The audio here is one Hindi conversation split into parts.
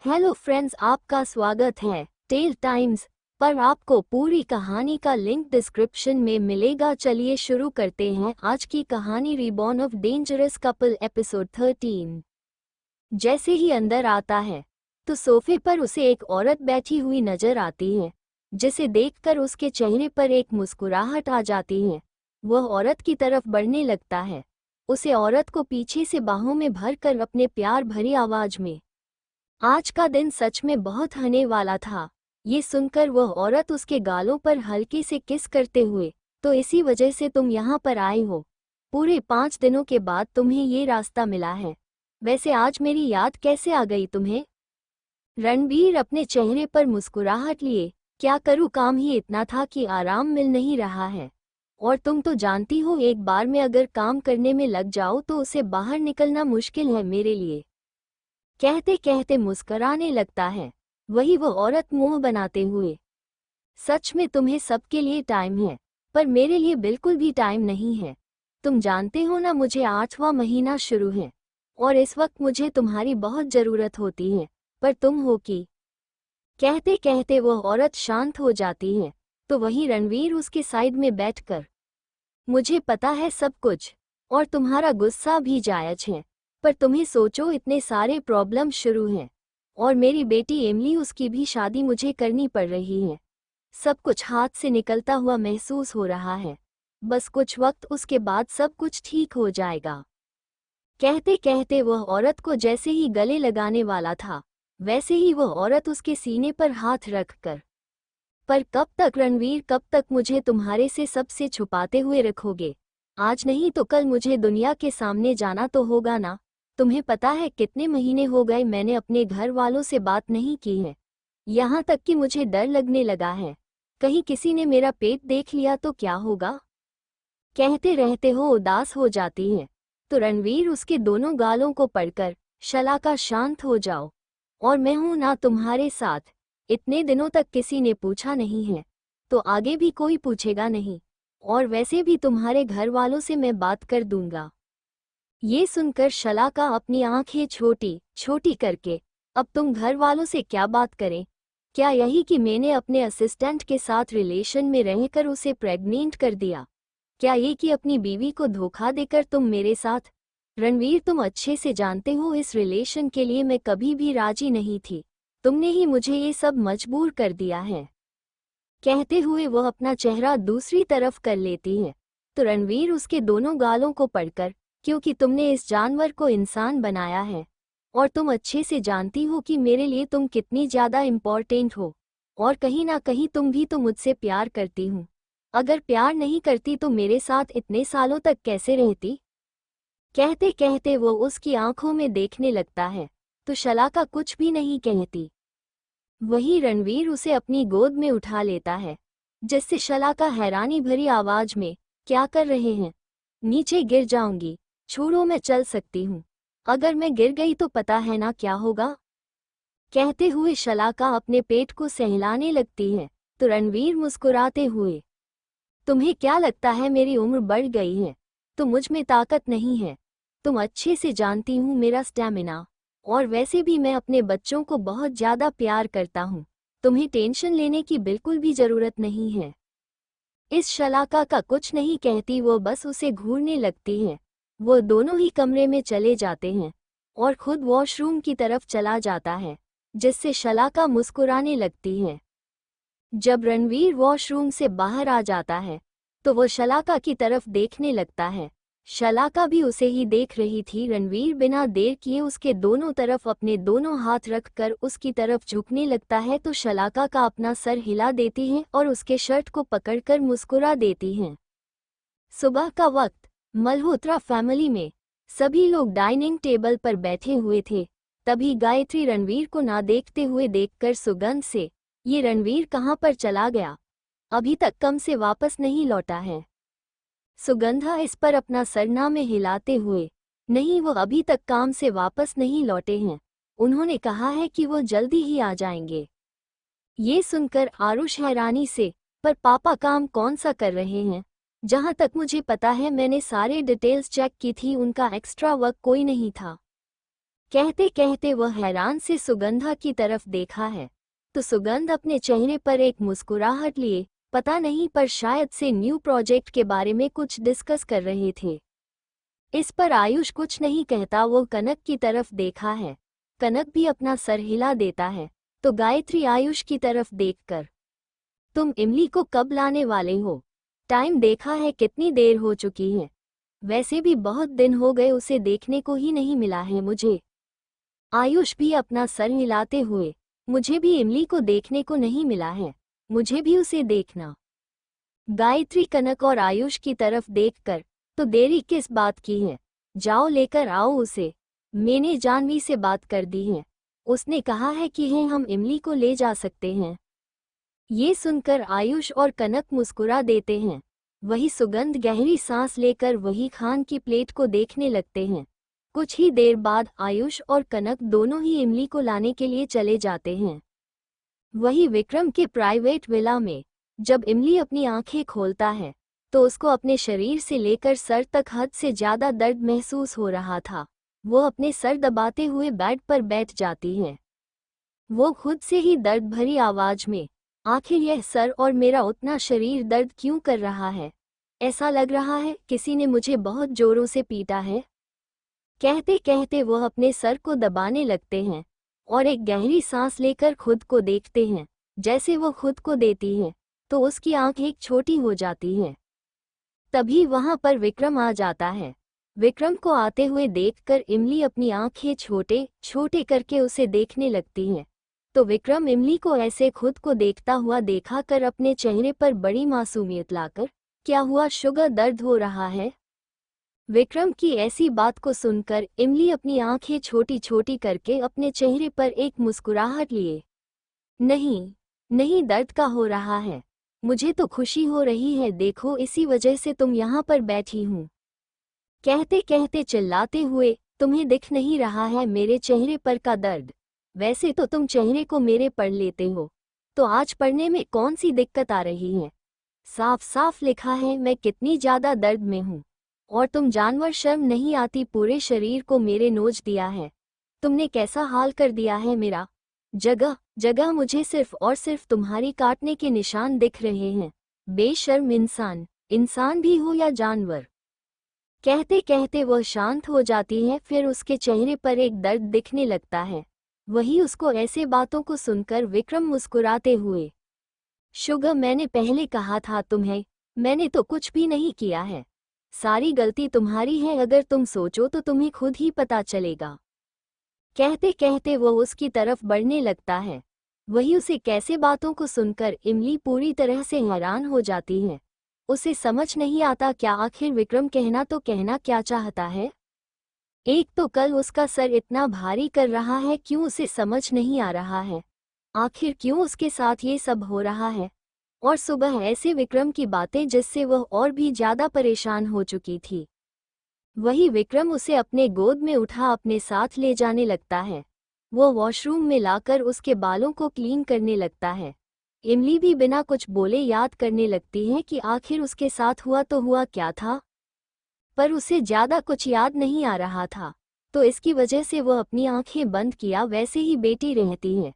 हेलो फ्रेंड्स, आपका स्वागत है टेल टाइम्स पर। आपको पूरी कहानी का लिंक डिस्क्रिप्शन में मिलेगा। चलिए शुरू करते हैं आज की कहानी। Reborn of dangerous couple episode 13। जैसे ही अंदर आता है तो सोफे पर उसे एक औरत बैठी हुई नजर आती है, जिसे देखकर उसके चेहरे पर एक मुस्कुराहट आ जाती है। वह औरत की तरफ बढ़ने लगता है, उसे औरत को पीछे से बाहों में भरकर अपने प्यार भरी आवाज में, आज का दिन सच में बहुत हंसने वाला था। ये सुनकर वह औरत उसके गालों पर हल्के से किस करते हुए, तो इसी वजह से तुम यहाँ पर आए हो। पूरे 5 दिनों के बाद तुम्हें ये रास्ता मिला है। वैसे आज मेरी याद कैसे आ गई तुम्हें? रणबीर अपने चेहरे पर मुस्कुराहट लिए, क्या करूँ, काम ही इतना था कि आराम मिल नहीं रहा है। और तुम तो जानती हो, एक बार में अगर काम करने में लग जाओ तो उसे बाहर निकलना मुश्किल है मेरे लिए। कहते कहते मुस्कराने लगता है। वही वो औरत मुंह बनाते हुए, सच में तुम्हें सबके लिए टाइम है, पर मेरे लिए बिल्कुल भी टाइम नहीं है। तुम जानते हो ना, मुझे 8वां महीना शुरू है और इस वक्त मुझे तुम्हारी बहुत जरूरत होती है, पर तुम हो कि। कहते कहते वह औरत शांत हो जाती है, तो वही रणवीर उसके साइड में बैठकर, मुझे पता है सब कुछ, और तुम्हारा गुस्सा भी जायज है, पर तुम्हें सोचो, इतने सारे प्रॉब्लम शुरू हैं और मेरी बेटी एमिली, उसकी भी शादी मुझे करनी पड़ रही है। सब कुछ हाथ से निकलता हुआ महसूस हो रहा है। बस कुछ वक्त, उसके बाद सब कुछ ठीक हो जाएगा। कहते कहते वह औरत को जैसे ही गले लगाने वाला था, वैसे ही वह औरत उसके सीने पर हाथ रखकर, पर कब तक रणवीर, कब तक मुझे तुम्हारे से सबसे छुपाते हुए रखोगे? आज नहीं तो कल मुझे दुनिया के सामने जाना तो होगा ना। तुम्हें पता है कितने महीने हो गए मैंने अपने घर वालों से बात नहीं की है। यहाँ तक कि मुझे डर लगने लगा है, कहीं किसी ने मेरा पेट देख लिया तो क्या होगा। कहते रहते हो उदास हो जाती है, तो रणवीर उसके दोनों गालों को पकड़कर, शलाका शांत हो जाओ, और मैं हूं ना तुम्हारे साथ। इतने दिनों तक किसी ने पूछा नहीं है, तो आगे भी कोई पूछेगा नहीं, और वैसे भी तुम्हारे घर वालों से मैं बात कर दूंगा। ये सुनकर शलाका अपनी आंखें छोटी छोटी करके, अब तुम घर वालों से क्या बात करें? क्या यही कि मैंने अपने असिस्टेंट के साथ रिलेशन में रहकर उसे प्रेग्नेंट कर दिया? क्या ये कि अपनी बीवी को धोखा देकर तुम मेरे साथ? रणवीर, तुम अच्छे से जानते हो इस रिलेशन के लिए मैं कभी भी राजी नहीं थी। तुमने ही मुझे ये सब मजबूर कर दिया है। कहते हुए वह अपना चेहरा दूसरी तरफ कर लेती है, तो रणवीर उसके दोनों गालों को पकड़कर, क्योंकि तुमने इस जानवर को इंसान बनाया है, और तुम अच्छे से जानती हो कि मेरे लिए तुम कितनी ज़्यादा इम्पोर्टेंट हो, और कहीं ना कहीं तुम भी तो मुझसे प्यार करती हो। अगर प्यार नहीं करती तो मेरे साथ इतने सालों तक कैसे रहती? कहते कहते वो उसकी आंखों में देखने लगता है, तो शलाका कुछ भी नहीं कहती। वही रणवीर उसे अपनी गोद में उठा लेता है, जिससे शलाका हैरानी भरी आवाज में, क्या कर रहे हैं? नीचे गिर जाऊंगी, छोड़ो, मैं चल सकती हूँ। अगर मैं गिर गई तो पता है ना क्या होगा? कहते हुए शलाका अपने पेट को सहलाने लगती है, तो रणवीर मुस्कुराते हुए, तुम्हें क्या लगता है मेरी उम्र बढ़ गई है तो मुझ में ताकत नहीं है? तुम अच्छे से जानती हूँ मेरा स्टैमिना, और वैसे भी मैं अपने बच्चों को बहुत ज़्यादा प्यार करता हूँ। तुम्हें टेंशन लेने की बिल्कुल भी ज़रूरत नहीं है। इस शलाका का कुछ नहीं कहती, वो बस उसे घूरने लगती है। वो दोनों ही कमरे में चले जाते हैं और खुद वॉशरूम की तरफ चला जाता है, जिससे शलाका मुस्कुराने लगती है। जब रणवीर वॉशरूम से बाहर आ जाता है, तो वो शलाका की तरफ देखने लगता है। शलाका भी उसे ही देख रही थी। रणवीर बिना देर किए उसके दोनों तरफ अपने दोनों हाथ रखकर उसकी तरफ झुकने लगता है, तो शलाका का अपना सर हिला देती है और उसके शर्ट को पकड़कर मुस्कुरा देती हैं। सुबह का वक्त, मल्होत्रा फैमिली में सभी लोग डाइनिंग टेबल पर बैठे हुए थे। तभी गायत्री रणवीर को ना देखते हुए देखकर सुगंध से, ये रणवीर कहाँ पर चला गया? अभी तक कम से वापस नहीं लौटा है। सुगंधा इस पर अपना सरना में हिलाते हुए, नहीं, वो अभी तक काम से वापस नहीं लौटे हैं। उन्होंने कहा है कि वो जल्दी ही आ जाएंगे। ये सुनकर आरुष हैरानी से, पर पापा काम कौन सा कर रहे हैं? जहाँ तक मुझे पता है मैंने सारे डिटेल्स चेक की थी, उनका एक्स्ट्रा वर्क कोई नहीं था। कहते कहते वह हैरान से सुगंधा की तरफ देखा है, तो सुगंध अपने चेहरे पर एक मुस्कुराहट लिए, पता नहीं पर शायद से न्यू प्रोजेक्ट के बारे में कुछ डिस्कस कर रहे थे। इस पर आयुष कुछ नहीं कहता वो कनक की तरफ देखा है। कनक भी अपना सर हिला देता है, तो गायत्री आयुष की तरफ देखकर, तुम इमली को कब लाने वाले हो? टाइम देखा है कितनी देर हो चुकी है? वैसे भी बहुत दिन हो गए उसे देखने को ही नहीं मिला है मुझे। आयुष भी अपना सर हिलाते हुए, मुझे भी इमली को देखने को नहीं मिला है, मुझे भी उसे देखना। गायत्री कनक और आयुष की तरफ देखकर, तो देरी किस बात की है, जाओ लेकर आओ उसे। मैंने जानवी से बात कर दी है, उसने कहा है कि हम इमली को ले जा सकते हैं। ये सुनकर आयुष और कनक मुस्कुरा देते हैं। वही सुगंध गहरी सांस लेकर वही खान की प्लेट को देखने लगते हैं। कुछ ही देर बाद आयुष और कनक दोनों ही इमली को लाने के लिए चले जाते हैं। वही विक्रम के प्राइवेट विला में जब इमली अपनी आंखें खोलता है, तो उसको अपने शरीर से लेकर सर तक हद से ज्यादा दर्द महसूस हो रहा था। वो अपने सर दबाते हुए बेड पर बैठ जाती है। वो खुद से ही दर्द भरी आवाज में, आखिर यह सर और मेरा उतना शरीर दर्द क्यों कर रहा है? ऐसा लग रहा है किसी ने मुझे बहुत जोरों से पीटा है। कहते कहते वह अपने सर को दबाने लगते हैं और एक गहरी सांस लेकर खुद को देखते हैं। जैसे वो खुद को देती है, तो उसकी आंख एक छोटी हो जाती है। तभी वहां पर विक्रम आ जाता है। विक्रम को आते हुए देखकर इमली अपनी आंखें छोटे छोटे करके उसे देखने लगती है। तो विक्रम इमली को ऐसे खुद को देखता हुआ देखा कर अपने चेहरे पर बड़ी मासूमियत लाकर, क्या हुआ शुगर, दर्द हो रहा है? विक्रम की ऐसी बात को सुनकर इमली अपनी आंखें छोटी छोटी करके अपने चेहरे पर एक मुस्कुराहट लिए, नहीं नहीं, दर्द का हो रहा है, मुझे तो खुशी हो रही है, देखो इसी वजह से तुम यहाँ पर बैठी हूँ। कहते कहते चिल्लाते हुए, तुम्हें दिख नहीं रहा है मेरे चेहरे पर का दर्द? वैसे तो तुम चेहरे को मेरे पढ़ लेते हो, तो आज पढ़ने में कौन सी दिक्कत आ रही है? साफ साफ लिखा है मैं कितनी ज्यादा दर्द में हूँ। और तुम जानवर, शर्म नहीं आती, पूरे शरीर को मेरे नोच दिया है, तुमने कैसा हाल कर दिया है मेरा। जगह जगह मुझे सिर्फ और सिर्फ तुम्हारी काटने के निशान दिख रहे हैं। बेशर्म इंसान, इंसान भी हो या जानवर। कहते कहते वह शांत हो जाती है। फिर उसके चेहरे पर एक दर्द दिखने लगता है। वही उसको ऐसे बातों को सुनकर विक्रम मुस्कुराते हुए, शुगर, मैंने पहले कहा था तुम्हें, मैंने तो कुछ भी नहीं किया है, सारी गलती तुम्हारी है, अगर तुम सोचो तो तुम्हें खुद ही पता चलेगा। कहते कहते वो उसकी तरफ बढ़ने लगता है। वही उसे कैसे बातों को सुनकर इमली पूरी तरह से हैरान हो जाती है। उसे समझ नहीं आता क्या आखिर विक्रम कहना क्या चाहता है। एक तो कल उसका सर इतना भारी कर रहा है, क्यों उसे समझ नहीं आ रहा है आखिर क्यों उसके साथ ये सब हो रहा है। और सुबह ऐसे विक्रम की बातें जिससे वह और भी ज्यादा परेशान हो चुकी थी। वही विक्रम उसे अपने गोद में उठा अपने साथ ले जाने लगता है। वो वॉशरूम में लाकर उसके बालों को क्लीन करने लगता है। इमली भी बिना कुछ बोले याद करने लगती है कि आखिर उसके साथ हुआ तो हुआ क्या था, पर उसे ज्यादा कुछ याद नहीं आ रहा था, तो इसकी वजह से वह अपनी आंखें बंद किया वैसे ही बैठी रहती है।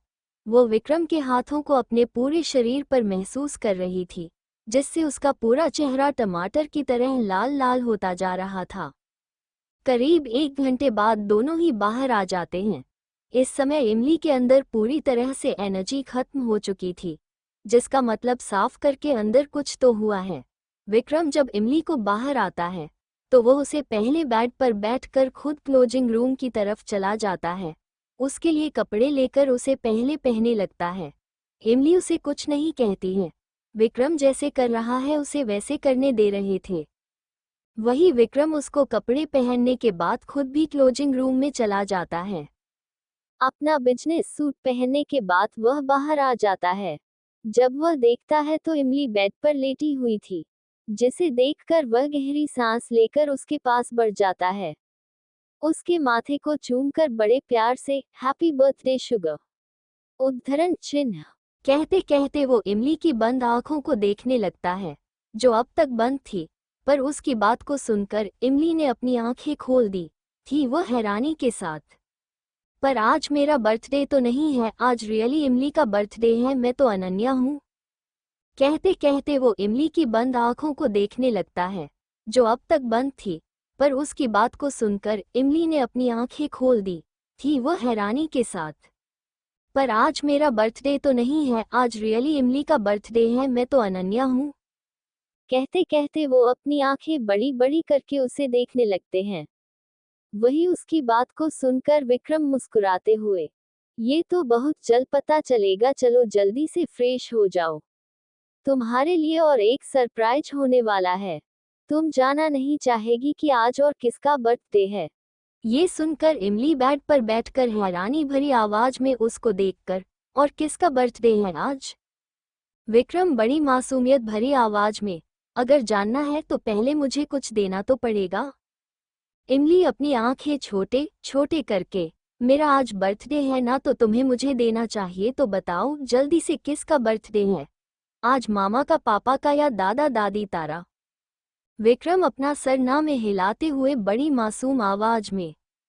वो विक्रम के हाथों को अपने पूरे शरीर पर महसूस कर रही थी, जिससे उसका पूरा चेहरा टमाटर की तरह लाल लाल होता जा रहा था। करीब 1 घंटे बाद दोनों ही बाहर आ जाते हैं। इस समय इमली के अंदर पूरी तरह से एनर्जी खत्म हो चुकी थी, जिसका मतलब साफ करके अंदर कुछ तो हुआ है। विक्रम जब इमली को बाहर आता है, तो वह उसे पहले बेड पर बैठकर खुद क्लोजिंग रूम की तरफ चला जाता है। उसके लिए कपड़े लेकर उसे पहले पहनने लगता है। इमली उसे कुछ नहीं कहती है। विक्रम जैसे कर रहा है उसे वैसे करने दे रहे थे। वही विक्रम उसको कपड़े पहनने के बाद खुद भी क्लोजिंग रूम में चला जाता है। अपना बिजनेस सूट पहनने के बाद वह बाहर आ जाता है। जब वह देखता है तो इमली बेड पर लेटी हुई थी, जिसे देखकर वह गहरी सांस लेकर उसके पास बढ़ जाता है। उसके माथे को चूमकर बड़े प्यार से हैप्पी बर्थडे शुगर उद्धरण चिन्ह कहते कहते वो इमली की बंद आंखों को देखने लगता है, जो अब तक बंद थी। पर उसकी बात को सुनकर इमली ने अपनी आंखें खोल दी थी, वह हैरानी के साथ। पर आज मेरा बर्थडे तो नहीं है, आज रियली इमली का बर्थडे है, मैं तो अनन्या हूँ। कहते कहते वो इमली की बंद आंखों को देखने लगता है, जो अब तक बंद थी। पर उसकी बात को सुनकर इमली ने अपनी आंखें खोल दी थी, वो हैरानी के साथ। पर आज मेरा बर्थडे तो नहीं है, आज रियली इमली का बर्थडे है, मैं तो अनन्या हूँ। कहते कहते वो अपनी आंखें बड़ी बड़ी करके उसे देखने लगते हैं। वही उसकी बात को सुनकर विक्रम मुस्कुराते हुए, ये तो बहुत जल्द पता चलेगा, चलो जल्दी से फ्रेश हो जाओ, तुम्हारे लिए और एक सरप्राइज होने वाला है। तुम जाना नहीं चाहेगी कि आज और किसका बर्थडे है। ये सुनकर इमली बेड पर बैठकर हैरानी भरी आवाज में उसको देखकर, और किसका बर्थडे है आज? विक्रम बड़ी मासूमियत भरी आवाज में, अगर जानना है तो पहले मुझे कुछ देना तो पड़ेगा। इमली अपनी आंखें छोटे छोटे करके, मेरा आज बर्थडे है ना, तो तुम्हें मुझे देना चाहिए, तो बताओ जल्दी से किसका बर्थडे है आज, मामा का, पापा का या दादा दादी तारा? विक्रम अपना सर ना में हिलाते हुए बड़ी मासूम आवाज में,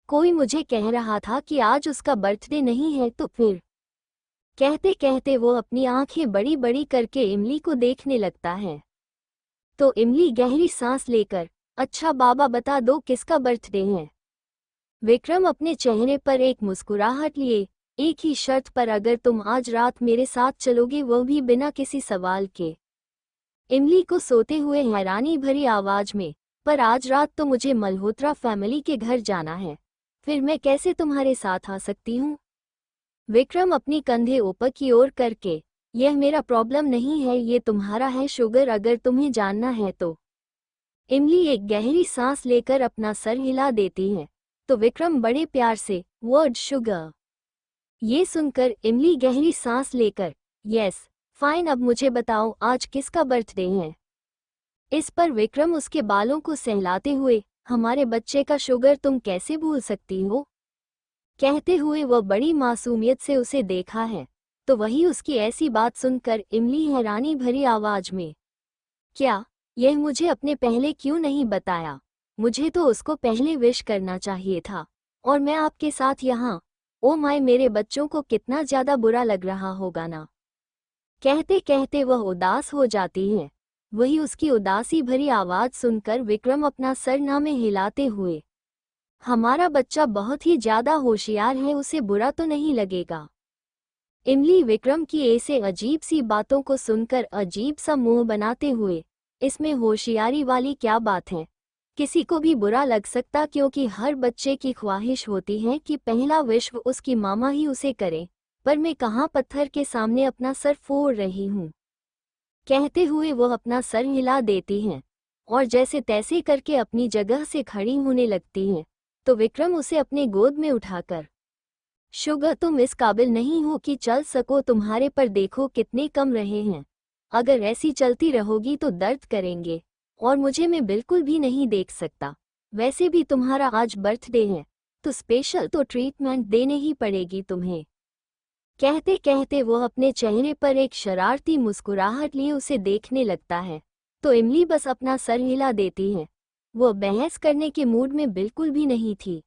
कोई मुझे कह रहा था कि आज उसका बर्थडे नहीं है तो फिर? कहते कहते वो अपनी आंखें बड़ी बड़ी करके इमली को देखने लगता है। तो इमली गहरी सांस लेकर, अच्छा बाबा बता दो किसका बर्थडे है। विक्रम अपने चेहरे पर एक मुस्कुराहट लिए, एक ही शर्त पर, अगर तुम आज रात मेरे साथ चलोगे, वो भी बिना किसी सवाल के। इमली को सोते हुए हैरानी भरी आवाज में, पर आज रात तो मुझे मल्होत्रा फैमिली के घर जाना है, फिर मैं कैसे तुम्हारे साथ आ सकती हूँ? विक्रम अपनी कंधे ऊपर की ओर करके, यह मेरा प्रॉब्लम नहीं है, ये तुम्हारा है शुगर, अगर तुम्हें जानना है तो। इमली एक गहरी सांस लेकर अपना सर हिला देती है, तो विक्रम बड़े प्यार से, वर्ड शुगर। ये सुनकर इमली गहरी सांस लेकर, यस फाइन, अब मुझे बताओ आज किसका बर्थडे है। इस पर विक्रम उसके बालों को सहलाते हुए, हमारे बच्चे का शुगर तुम कैसे भूल सकती हो? कहते हुए वह बड़ी मासूमियत से उसे देखा है। तो वही उसकी ऐसी बात सुनकर इमली हैरानी भरी आवाज में, क्या यह मुझे अपने पहले क्यों नहीं बताया? मुझे तो उसको पहले विश करना चाहिए था, और मैं आपके साथ यहाँ। ओ माय, मेरे बच्चों को कितना ज्यादा बुरा लग रहा होगा ना। कहते कहते वह उदास हो जाती है। वही उसकी उदासी भरी आवाज सुनकर विक्रम अपना सर ना में हिलाते हुए, हमारा बच्चा बहुत ही ज्यादा होशियार है, उसे बुरा तो नहीं लगेगा। इमली विक्रम की ऐसे अजीब सी बातों को सुनकर अजीब सा मुंह बनाते हुए, इसमें होशियारी वाली क्या बात है? किसी को भी बुरा लग सकता, क्योंकि हर बच्चे की ख्वाहिश होती है कि पहला विश्व उसकी मामा ही उसे करे, पर मैं कहाँ पत्थर के सामने अपना सर फोड़ रही हूँ। कहते हुए वह अपना सर हिला देती हैं, और जैसे तैसे करके अपनी जगह से खड़ी होने लगती हैं। तो विक्रम उसे अपने गोद में उठाकर, शुगर तुम इस काबिल नहीं हो कि चल सको, तुम्हारे पर देखो कितने कम रहे हैं, अगर ऐसी चलती रहोगी तो दर्द करेंगे, और मुझे मैं बिल्कुल भी नहीं देख सकता। वैसे भी तुम्हारा आज बर्थडे है, तो स्पेशल तो ट्रीटमेंट देने ही पड़ेगी तुम्हें। कहते कहते वो अपने चेहरे पर एक शरारती मुस्कुराहट लिए उसे देखने लगता है। तो इमली बस अपना सर हिला देती है, वो बहस करने के मूड में बिल्कुल भी नहीं थी।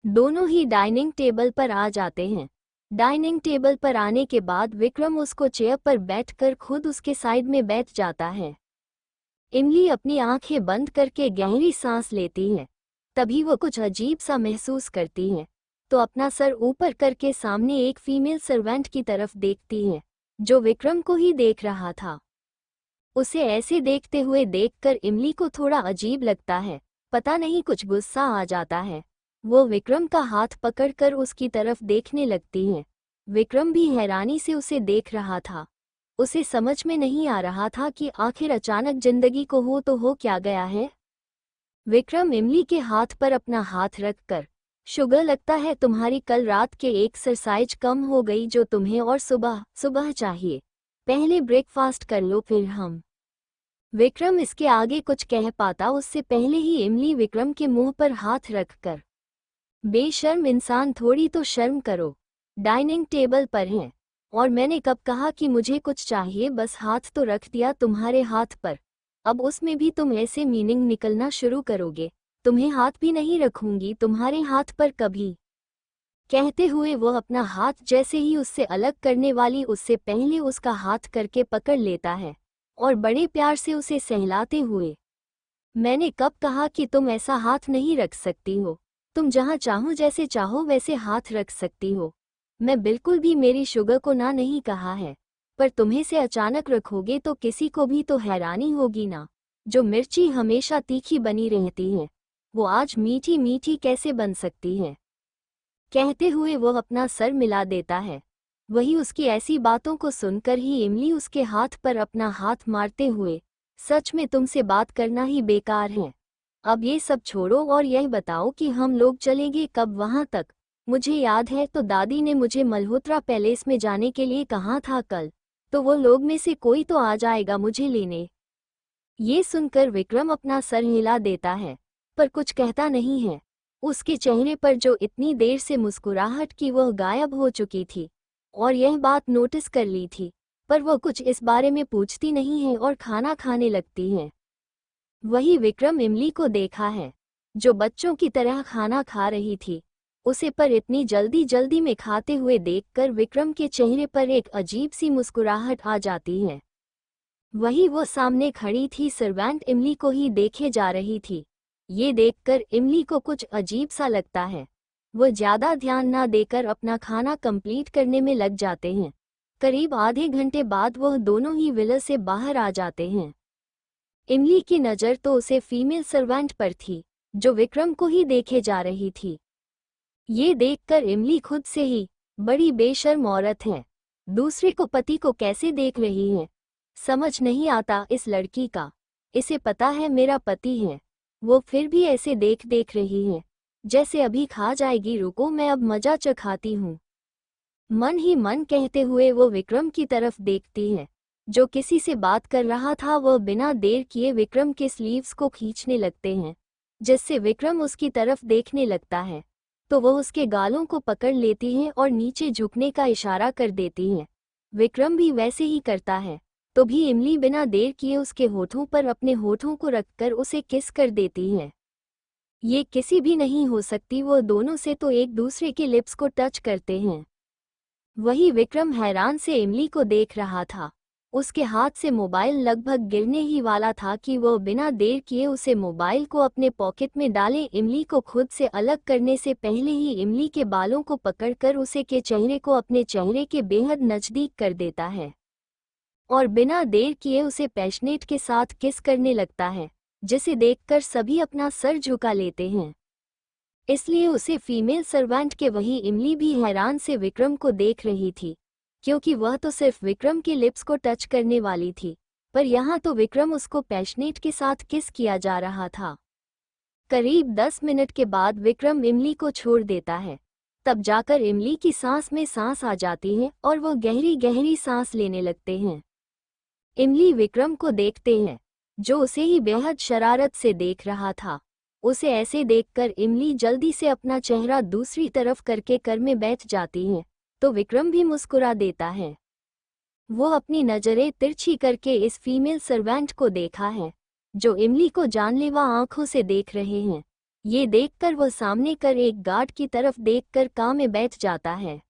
दोनों ही डाइनिंग टेबल पर आ जाते हैं। डाइनिंग टेबल पर आने के बाद विक्रम उसको चेयर पर बैठकर खुद उसके साइड में बैठ जाता है। इमली अपनी आंखें बंद करके गहरी सांस लेती है। तभी वो कुछ अजीब सा महसूस करती है, तो अपना सर ऊपर करके सामने एक फीमेल सर्वेंट की तरफ देखती है, जो विक्रम को ही देख रहा था। उसे ऐसे देखते हुए देखकर इमली को थोड़ा अजीब लगता है, पता नहीं कुछ गुस्सा आ जाता है। वो विक्रम का हाथ पकड़कर उसकी तरफ देखने लगती है। विक्रम भी हैरानी से उसे देख रहा था। उसे समझ में नहीं आ रहा था कि आखिर अचानक जिंदगी को हो तो हो क्या गया है। विक्रम इमली के हाथ पर अपना हाथ रखकर, शुगर लगता है तुम्हारी कल रात के एक्सरसाइज कम हो गई जो तुम्हें और सुबह सुबह चाहिए, पहले ब्रेकफास्ट कर लो फिर हम। विक्रम इसके आगे कुछ कह पाता उससे पहले ही इमली विक्रम के मुंह पर हाथ रखकर, बेशर्म इंसान थोड़ी तो शर्म करो, डाइनिंग टेबल पर हैं, और मैंने कब कहा कि मुझे कुछ चाहिए, बस हाथ तो रख दिया तुम्हारे हाथ पर, अब उसमें भी तुम ऐसे मीनिंग निकलना शुरू करोगे, तुम्हें हाथ भी नहीं रखूंगी तुम्हारे हाथ पर कभी। कहते हुए वो अपना हाथ जैसे ही उससे अलग करने वाली उससे पहले उसका हाथ करके पकड़ लेता है और बड़े प्यार से उसे सहलाते हुए, मैंने कब कहा कि तुम ऐसा हाथ नहीं रख सकती हो। तुम जहाँ चाहो जैसे चाहो वैसे हाथ रख सकती हो। मैं बिल्कुल भी मेरी शुगर को ना नहीं कहा है, पर तुम्हें से अचानक रखोगे तो किसी को भी तो हैरानी होगी ना। जो मिर्ची हमेशा तीखी बनी रहती है, वो आज मीठी मीठी कैसे बन सकती है। कहते हुए वो अपना सर मिला देता है। वही उसकी ऐसी बातों को सुनकर ही इमली उसके हाथ पर अपना हाथ मारते हुए, सच में तुमसे बात करना ही बेकार है। अब ये सब छोड़ो और यह बताओ कि हम लोग चलेंगे कब वहां तक। मुझे याद है तो दादी ने मुझे मल्होत्रा पैलेस में जाने के लिए कहा था कल, तो वो लोग में से कोई तो आ जाएगा मुझे लेने। ये सुनकर विक्रम अपना सर हिला देता है, पर कुछ कहता नहीं है। उसके चेहरे पर जो इतनी देर से मुस्कुराहट की वह गायब हो चुकी थी और यह बात नोटिस कर ली थी, पर वह कुछ इस बारे में पूछती नहीं है और खाना खाने लगती है। वही विक्रम इमली को देखा है, जो बच्चों की तरह खाना खा रही थी। उसे पर इतनी जल्दी जल्दी में खाते हुए देखकर विक्रम के चेहरे पर एक अजीब सी मुस्कुराहट आ जाती है। वही वो सामने खड़ी थी सर्वेंट इमली को ही देखे जा रही थी। ये देखकर इमली को कुछ अजीब सा लगता है। वो ज्यादा ध्यान ना देकर अपना खाना कंप्लीट करने में लग जाते हैं। करीब आधे घंटे बाद वह दोनों ही विला से बाहर आ जाते हैं। इमली की नज़र तो उसे फीमेल सर्वेंट पर थी, जो विक्रम को ही देखे जा रही थी। ये देखकर इमली खुद से ही, बड़ी बेशर्म औरत है, दूसरे को पति को कैसे देख रही है। समझ नहीं आता इस लड़की का। इसे पता है मेरा पति है, वो फिर भी ऐसे देख रही है जैसे अभी खा जाएगी। रुको मैं अब मजा चखाती हूँ। मन ही मन कहते हुए वो विक्रम की तरफ देखती है, जो किसी से बात कर रहा था। वह बिना देर किए विक्रम के स्लीव्स को खींचने लगते हैं, जिससे विक्रम उसकी तरफ देखने लगता है तो वह उसके गालों को पकड़ लेती है और नीचे झुकने का इशारा कर देती है। विक्रम भी वैसे ही करता है, तो भी इमली बिना देर किए उसके होठों पर अपने होठों को रखकर उसे किस कर देती है। ये किसी भी नहीं हो सकती, वो दोनों से तो एक दूसरे के लिप्स को टच करते हैं। वही विक्रम हैरान से इमली को देख रहा था। उसके हाथ से मोबाइल लगभग गिरने ही वाला था कि वह बिना देर किए उसे मोबाइल को अपने पॉकेट में डाले। इमली को खुद से अलग करने से पहले ही इमली के बालों को पकड़कर उसे के चेहरे को अपने चेहरे के बेहद नज़दीक कर देता है और बिना देर किए उसे पैशनेट के साथ किस करने लगता है, जिसे देखकर सभी अपना सर झुका लेते हैं। इसलिए उसे फीमेल सर्वेंट के वही इमली भी हैरान से विक्रम को देख रही थी, क्योंकि वह तो सिर्फ विक्रम के लिप्स को टच करने वाली थी, पर यहाँ तो विक्रम उसको पैशनेट के साथ किस किया जा रहा था। करीब 10 मिनट के बाद विक्रम इमली को छोड़ देता है। तब जाकर इमली की सांस में सांस आ जाती है और वह गहरी गहरी सांस लेने लगते हैं। इमली विक्रम को देखते हैं, जो उसे ही बेहद शरारत से देख रहा था। उसे ऐसे देखकर इमली जल्दी से अपना चेहरा दूसरी तरफ करके कर में बैठ जाती है, तो विक्रम भी मुस्कुरा देता है। वो अपनी नज़रें तिरछी करके इस फीमेल सर्वेंट को देखा है, जो इमली को जानलेवा आंखों से देख रहे हैं। ये देखकर वह सामने कर एक गार्ड की तरफ देखकर काम में बैठ जाता है।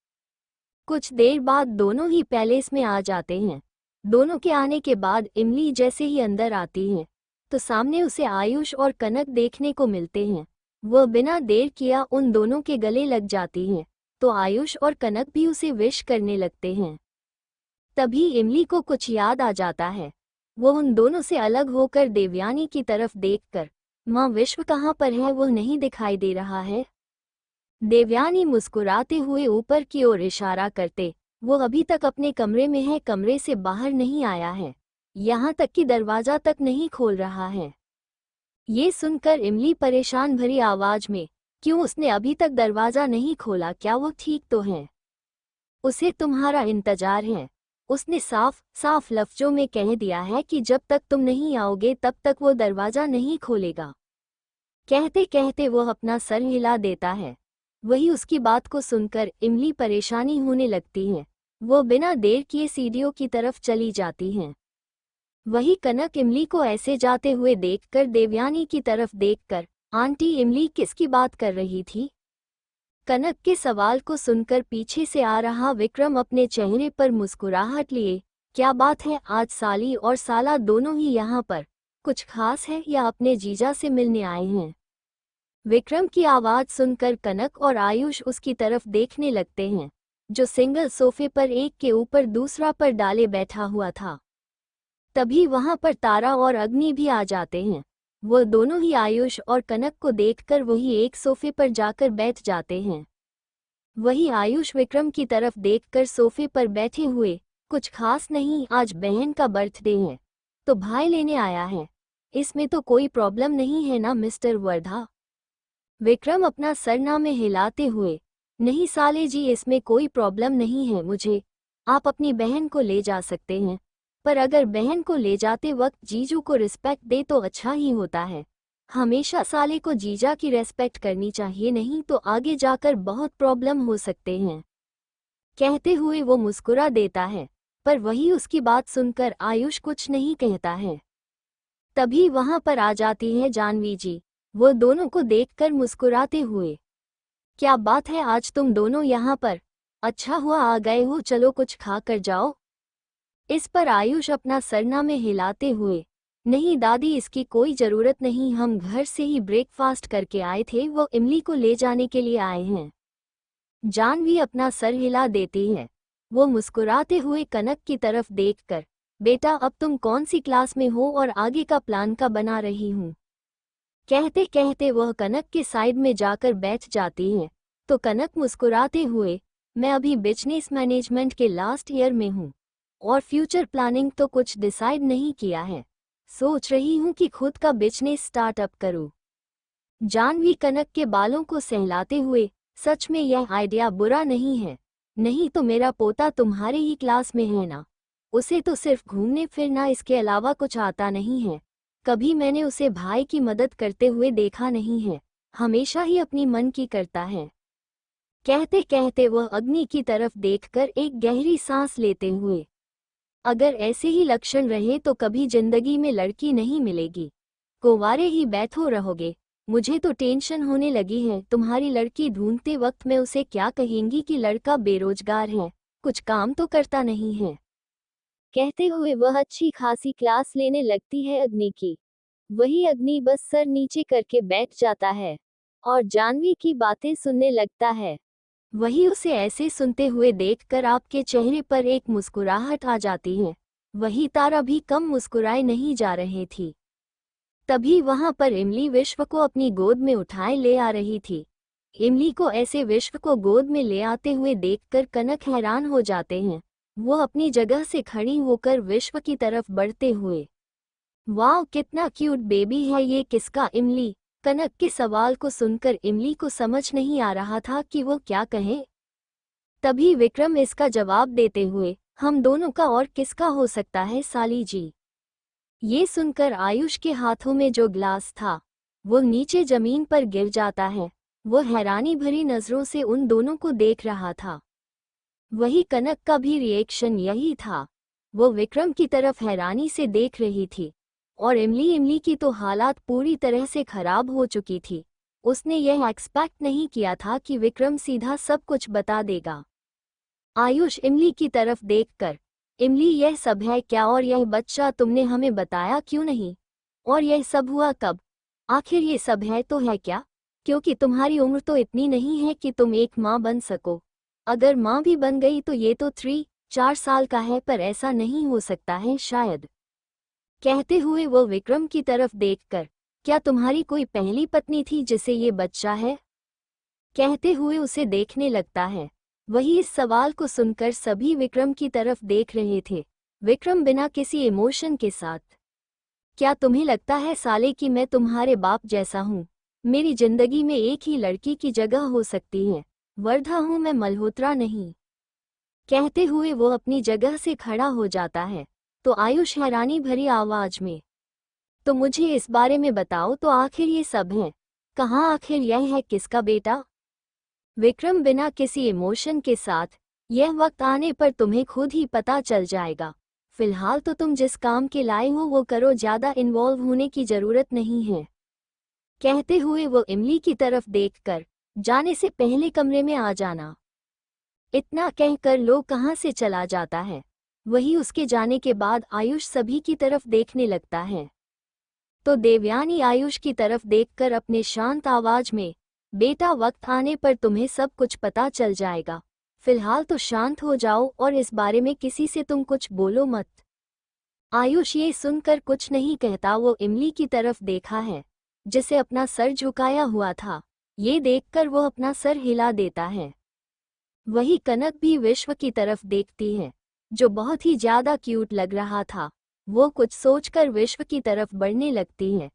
कुछ देर बाद दोनों ही पैलेस में आ जाते हैं। दोनों के आने के बाद इमली जैसे ही अंदर आती है, तो सामने उसे आयुष और कनक देखने को मिलते हैं। वह बिना देर किया उन दोनों के गले लग जाती हैं, तो आयुष और कनक भी उसे विश करने लगते हैं। तभी इमली को कुछ याद आ जाता है। वो उन दोनों से अलग होकर देवयानी की तरफ देखकर, माँ विश्व कहाँ पर है, वह नहीं दिखाई दे रहा है। देवयानी मुस्कुराते हुए ऊपर की ओर इशारा करते, वो अभी तक अपने कमरे में है, कमरे से बाहर नहीं आया है, यहाँ तक कि दरवाजा तक नहीं खोल रहा है। ये सुनकर इमली परेशान भरी आवाज में, क्यों उसने अभी तक दरवाजा नहीं खोला, क्या वो ठीक तो है? उसे तुम्हारा इंतजार है। उसने साफ साफ लफ्जों में कह दिया है कि जब तक तुम नहीं आओगे तब तक वो दरवाजा नहीं खोलेगा। कहते कहते वो अपना सर हिला देता है। वही उसकी बात को सुनकर इमली परेशानी होने लगती है। वो बिना देर किए सीढ़ियों की तरफ चली जाती हैं। वही कनक इमली को ऐसे जाते हुए देखकर देवयानी की तरफ देखकर, आंटी इमली किसकी बात कर रही थी? कनक के सवाल को सुनकर पीछे से आ रहा विक्रम अपने चेहरे पर मुस्कुराहट लिए, क्या बात है, आज साली और साला दोनों ही यहाँ पर? कुछ खास है या अपने जीजा से मिलने आए हैं? विक्रम की आवाज सुनकर कनक और आयुष उसकी तरफ देखने लगते हैं, जो सिंगल सोफे पर एक के ऊपर दूसरा पर डाले बैठा हुआ था। तभी वहां पर तारा और अग्नि भी आ जाते हैं। वो दोनों ही आयुष और कनक को देखकर वही एक सोफे पर जाकर बैठ जाते हैं। वही आयुष विक्रम की तरफ देखकर सोफे पर बैठे हुए, कुछ खास नहीं, आज बहन का बर्थडे है तो भाई लेने आया है, इसमें तो कोई प्रॉब्लम नहीं है ना मिस्टर वर्धा? विक्रम अपना सरनामे हिलाते हुए, नहीं साले जी, इसमें कोई प्रॉब्लम नहीं है मुझे, आप अपनी बहन को ले जा सकते हैं, पर अगर बहन को ले जाते वक्त जीजू को रिस्पेक्ट दे तो अच्छा ही होता है। हमेशा साले को जीजा की रेस्पेक्ट करनी चाहिए, नहीं तो आगे जाकर बहुत प्रॉब्लम हो सकते हैं। कहते हुए वो मुस्कुरा देता है, पर वही उसकी बात सुनकर आयुष कुछ नहीं कहता है। तभी वहां पर आ जाती है जानवी जी, वो दोनों को देखकर मुस्कुराते हुए, क्या बात है, आज तुम दोनों यहाँ पर? अच्छा हुआ आ गए हो, चलो कुछ खा कर जाओ। इस पर आयुष अपना सरनामे हिलाते हुए, नहीं दादी, इसकी कोई जरूरत नहीं, हम घर से ही ब्रेकफास्ट करके आए थे, वो इमली को ले जाने के लिए आए हैं। जानवी अपना सर हिला देती है। वो मुस्कुराते हुए कनक की तरफ देखकर, बेटा अब तुम कौन सी क्लास में हो और आगे का प्लान का बना रही हूँ? कहते कहते वह कनक के साइड में जाकर बैठ जाती है। तो कनक मुस्कुराते हुए, मैं अभी बिजनेस मैनेजमेंट के लास्ट ईयर में हूँ और फ्यूचर प्लानिंग तो कुछ डिसाइड नहीं किया है, सोच रही हूँ कि खुद का बिजनेस स्टार्टअप करूँ। जानवी कनक के बालों को सहलाते हुए, सच में यह आइडिया बुरा नहीं है, नहीं तो मेरा पोता तुम्हारे ही क्लास में है ना, उसे तो सिर्फ घूमने फिरना इसके अलावा कुछ आता नहीं है, कभी मैंने उसे भाई की मदद करते हुए देखा नहीं है, हमेशा ही अपनी मन की करता है। कहते कहते वह अग्नि की तरफ देखकर एक गहरी सांस लेते हुए, अगर ऐसे ही लक्षण रहे तो कभी जिंदगी में लड़की नहीं मिलेगी, कुंवारे ही बैठो रहोगे, मुझे तो टेंशन होने लगी है, तुम्हारी लड़की ढूंढते वक्त मैं उसे क्या कहेंगी कि लड़का बेरोजगार है, कुछ काम तो करता नहीं है। कहते हुए वह अच्छी खासी क्लास लेने लगती है अग्नि की। वही अग्नि बस सर नीचे करके बैठ जाता है और जानवी की बातें सुनने लगता है। वही उसे ऐसे सुनते हुए देखकर आपके चेहरे पर एक मुस्कुराहट आ जाती है। वही तारा भी कम मुस्कुराए नहीं जा रही थी। तभी वहां पर इमली विश्व को अपनी गोद में उठाए ले आ रही थी। इमली को ऐसे विश्व को गोद में ले आते हुए देखकर कनक हैरान हो जाते हैं। वो अपनी जगह से खड़ी होकर विश्व की तरफ बढ़ते हुए, वाह कितना क्यूट बेबी है ये, किसका? इमली। कनक के सवाल को सुनकर इमली को समझ नहीं आ रहा था कि वो क्या कहे। तभी विक्रम इसका जवाब देते हुए, हम दोनों का और किसका हो सकता है साली जी। ये सुनकर आयुष के हाथों में जो ग्लास था वो नीचे जमीन पर गिर जाता है। वो हैरानी भरी नजरों से उन दोनों को देख रहा था। वही कनक का भी रिएक्शन यही था। वो विक्रम की तरफ हैरानी से देख रही थी और इमली की तो हालात पूरी तरह से खराब हो चुकी थी। उसने यह एक्सपेक्ट नहीं किया था कि विक्रम सीधा सब कुछ बता देगा। आयुष इमली की तरफ देखकर, इमली यह सब है क्या, और यह बच्चा तुमने हमें बताया क्यों नहीं, और यह सब हुआ कब? आखिर ये सब है तो है क्या? क्योंकि तुम्हारी उम्र तो इतनी नहीं है कि तुम एक माँ बन सको। अगर माँ भी बन गई तो ये तो 3-4 साल का है, पर ऐसा नहीं हो सकता है शायद। कहते हुए वो विक्रम की तरफ देखकर, क्या तुम्हारी कोई पहली पत्नी थी जिसे ये बच्चा है? कहते हुए उसे देखने लगता है। वही इस सवाल को सुनकर सभी विक्रम की तरफ देख रहे थे, विक्रम बिना किसी इमोशन के साथ। क्या तुम्हें लगता है साले कि मैं तुम्हारे बाप जैसा हूँ? मेरी जिंदगी में एक ही लड़की की जगह हो सकती है, वर्धा हूँ मैं, मल्होत्रा नहीं। कहते हुए वो अपनी जगह से खड़ा हो जाता है। तो आयुष हैरानी भरी आवाज में, तो मुझे इस बारे में बताओ, तो आखिर ये सब है कहाँ, आखिर यह है किसका बेटा? विक्रम बिना किसी इमोशन के साथ, यह वक्त आने पर तुम्हें खुद ही पता चल जाएगा, फिलहाल तो तुम जिस काम के लाए हो वो करो, ज्यादा इन्वॉल्व होने की जरूरत नहीं है। कहते हुए वो इमली की तरफ देखकर, जाने से पहले कमरे में आ जाना। इतना कहकर लोग कहाँ से चला जाता है। वही उसके जाने के बाद आयुष सभी की तरफ देखने लगता है। तो देवयानी आयुष की तरफ देखकर अपने शांत आवाज में, बेटा वक्त आने पर तुम्हें सब कुछ पता चल जाएगा, फिलहाल तो शांत हो जाओ और इस बारे में किसी से तुम कुछ बोलो मत। आयुष ये सुनकर कुछ नहीं कहता। वो इमली की तरफ देखा है जिसे अपना सर झुकाया हुआ था। ये देखकर वो अपना सर हिला देता है। वही कनक भी विश्व की तरफ देखती है जो बहुत ही ज्यादा क्यूट लग रहा था। वो कुछ सोचकर विश्व की तरफ बढ़ने लगती है।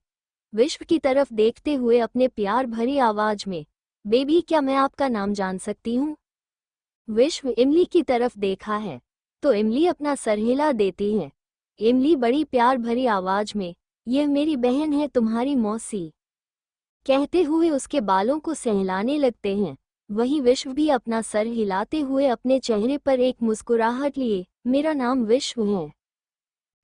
विश्व की तरफ देखते हुए अपने प्यार भरी आवाज में, बेबी क्या मैं आपका नाम जान सकती हूँ? विश्व इमली की तरफ देखा है तो इमली अपना सर हिला देती है। इमली बड़ी प्यार भरी आवाज में, यह मेरी बहन है, तुम्हारी मौसी, कहते हुए उसके बालों को सहलाने लगते हैं। वहीं विश्व भी अपना सर हिलाते हुए अपने चेहरे पर एक मुस्कुराहट लिए, मेरा नाम विश्व है,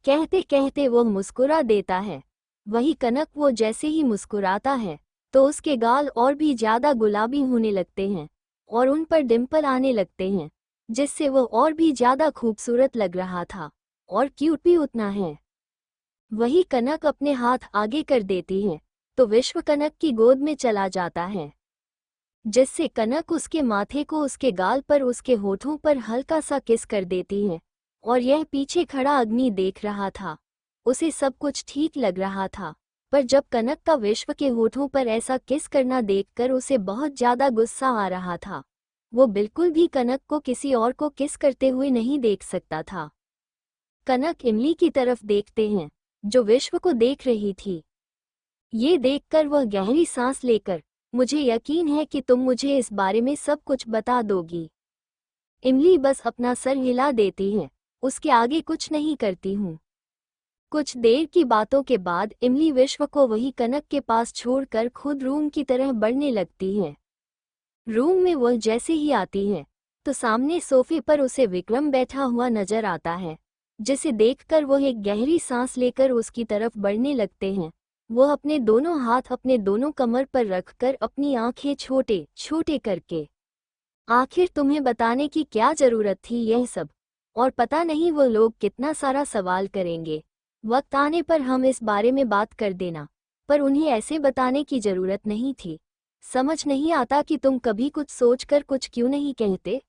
कहते कहते वो मुस्कुरा देता है। वही कनक, वो जैसे ही मुस्कुराता है तो उसके गाल और भी ज्यादा गुलाबी होने लगते हैं और उन पर डिंपल आने लगते हैं, जिससे वो और भी ज्यादा खूबसूरत लग रहा था और क्यूट भी उतना है। वही कनक अपने हाथ आगे कर देती है तो विश्व कनक की गोद में चला जाता है, जिससे कनक उसके माथे को, उसके गाल पर, उसके होठों पर हल्का सा किस कर देती है। और यह पीछे खड़ा अग्नि देख रहा था। उसे सब कुछ ठीक लग रहा था, पर जब कनक का विश्व के होठों पर ऐसा किस करना देखकर उसे बहुत ज्यादा गुस्सा आ रहा था। वो बिल्कुल भी कनक को किसी और को किस करते हुए नहीं देख सकता था। कनक इमली की तरफ देखते हैं जो विश्व को देख रही थी। ये देखकर वह गहरी सांस लेकर, मुझे यकीन है कि तुम मुझे इस बारे में सब कुछ बता दोगी। इमली बस अपना सर हिला देती है, उसके आगे कुछ नहीं करती हूँ। कुछ देर की बातों के बाद इमली विश्व को वही कनक के पास छोड़कर खुद रूम की तरह बढ़ने लगती है। रूम में वह जैसे ही आती है तो सामने सोफे पर उसे विक्रम बैठा हुआ नजर आता है, जिसे देखकर वह एक गहरी सांस लेकर उसकी तरफ बढ़ने लगते हैं। वह अपने दोनों हाथ अपने दोनों कमर पर रखकर अपनी आंखें छोटे छोटे करके, आखिर तुम्हें बताने की क्या जरूरत थी यह सब, और पता नहीं वो लोग कितना सारा सवाल करेंगे। वक्त आने पर हम इस बारे में बात कर देना, पर उन्हें ऐसे बताने की जरूरत नहीं थी। समझ नहीं आता कि तुम कभी कुछ सोचकर कुछ क्यों नहीं कहते।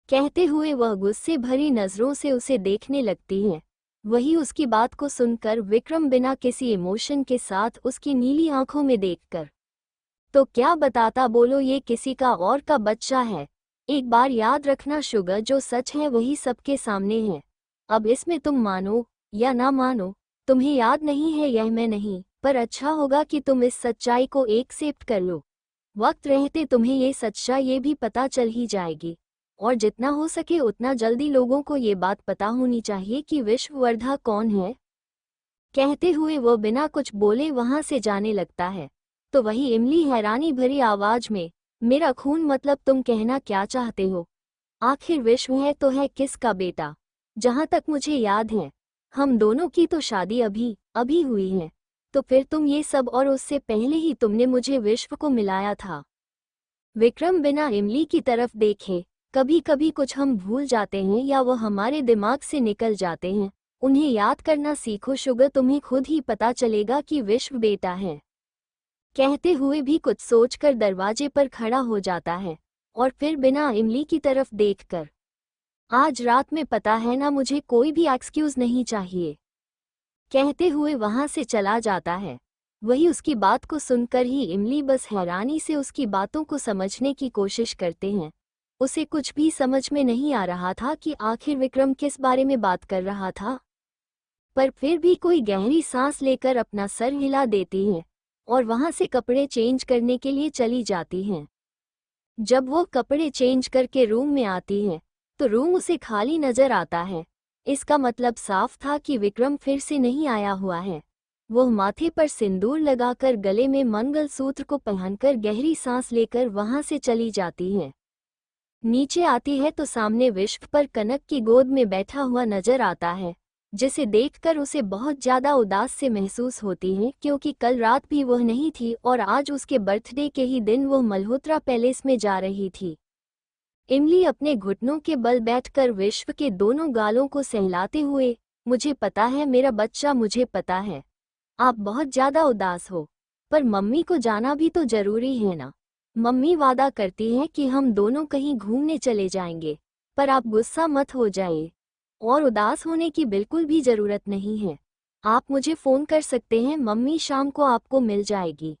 कहते हुए वह गुस्से भरी नजरों से उसे देखने लगती है। वही उसकी बात को सुनकर विक्रम बिना किसी इमोशन के साथ उसकी नीली आंखों में देखकर, तो क्या बताता, बोलो ये किसी का और का बच्चा है। एक बार याद रखना शुगर, जो सच है वही सबके सामने है। अब इसमें तुम मानो या ना मानो, तुम्हें याद नहीं है यह मैं नहीं, पर अच्छा होगा कि तुम इस सच्चाई को एक्सेप्ट कर लो। वक्त रहते तुम्हें ये सच्चाई ये भी पता चल ही जाएगी, और जितना हो सके उतना जल्दी लोगों को ये बात पता होनी चाहिए कि विश्ववर्धा कौन है। कहते हुए वो बिना कुछ बोले वहां से जाने लगता है। तो वही इमली हैरानी भरी आवाज में, मेरा खून मतलब तुम कहना क्या चाहते हो? आखिर विश्व है तो है किसका बेटा? जहां तक मुझे याद है हम दोनों की तो शादी अभी अभी हुई है, तो फिर तुम ये सब, और उससे पहले ही तुमने मुझे विश्व को मिलाया था। विक्रम बिना इमली की तरफ देखे, कभी कभी कुछ हम भूल जाते हैं या वह हमारे दिमाग से निकल जाते हैं, उन्हें याद करना सीखो शुगर, तुम्हें खुद ही पता चलेगा कि विश्व बेटा है। कहते हुए भी कुछ सोचकर दरवाजे पर खड़ा हो जाता है और फिर बिना इमली की तरफ देखकर, आज रात में पता है ना, मुझे कोई भी एक्सक्यूज नहीं चाहिए, कहते हुए वहां से चला जाता है। वही उसकी बात को सुनकर ही इमली बस हैरानी से उसकी बातों को समझने की कोशिश करते हैं। उसे कुछ भी समझ में नहीं आ रहा था कि आखिर विक्रम किस बारे में बात कर रहा था, पर फिर भी कोई गहरी सांस लेकर अपना सर हिला देती है और वहां से कपड़े चेंज करने के लिए चली जाती हैं। जब वो कपड़े चेंज करके रूम में आती है तो रूम उसे खाली नजर आता है। इसका मतलब साफ था कि विक्रम फिर से नहीं आया हुआ है। वो माथे पर सिंदूर लगाकर गले में मंगलसूत्र को पहनकर गहरी सांस लेकर वहां से चली जाती है। नीचे आती है तो सामने विश्व पर कनक की गोद में बैठा हुआ नजर आता है जिसे देखकर उसे बहुत ज़्यादा उदास से महसूस होती है, क्योंकि कल रात भी वह नहीं थी और आज उसके बर्थडे के ही दिन वह मल्होत्रा पैलेस में जा रही थी। इमली अपने घुटनों के बल बैठकर विश्व के दोनों गालों को सहलाते हुए, मुझे पता है मेरा बच्चा, मुझे पता है आप बहुत ज़्यादा उदास हो, पर मम्मी को जाना भी तो जरूरी है ना। मम्मी वादा करती है कि हम दोनों कहीं घूमने चले जाएंगे, पर आप गुस्सा मत हो जाइए और उदास होने की बिल्कुल भी ज़रूरत नहीं है। आप मुझे फ़ोन कर सकते हैं, मम्मी शाम को आपको मिल जाएगी।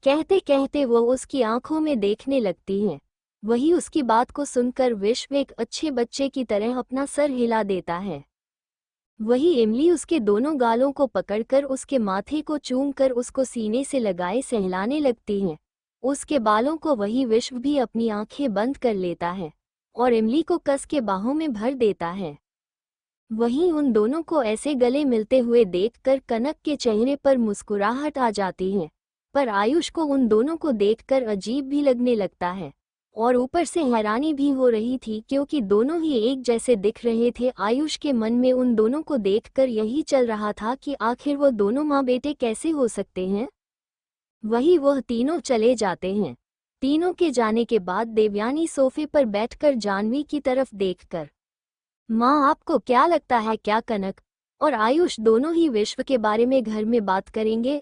कहते कहते वो उसकी आंखों में देखने लगती हैं। वही उसकी बात को सुनकर विश्व एक अच्छे बच्चे की तरह अपना सर हिला देता है। वही इमली उसके दोनों गालों को पकड़कर उसके माथे को चूमकर उसको सीने से लगाए सहलाने लगती हैं। उसके बालों को वही विश्व भी अपनी आंखें बंद कर लेता है और इमली को कस के बाहों में भर देता है। वहीं उन दोनों को ऐसे गले मिलते हुए देखकर कनक के चेहरे पर मुस्कुराहट आ जाती है, पर आयुष को उन दोनों को देखकर अजीब भी लगने लगता है और ऊपर से हैरानी भी हो रही थी, क्योंकि दोनों ही एक जैसे दिख रहे थे। आयुष के मन में उन दोनों को देखकर यही चल रहा था कि आखिर वो दोनों माँ बेटे कैसे हो सकते हैं। वही वह तीनों चले जाते हैं। तीनों के जाने के बाद देवयानी सोफे पर बैठकर जानवी की तरफ देखकर, माँ आपको क्या लगता है, क्या कनक और आयुष दोनों ही विश्व के बारे में घर में बात करेंगे?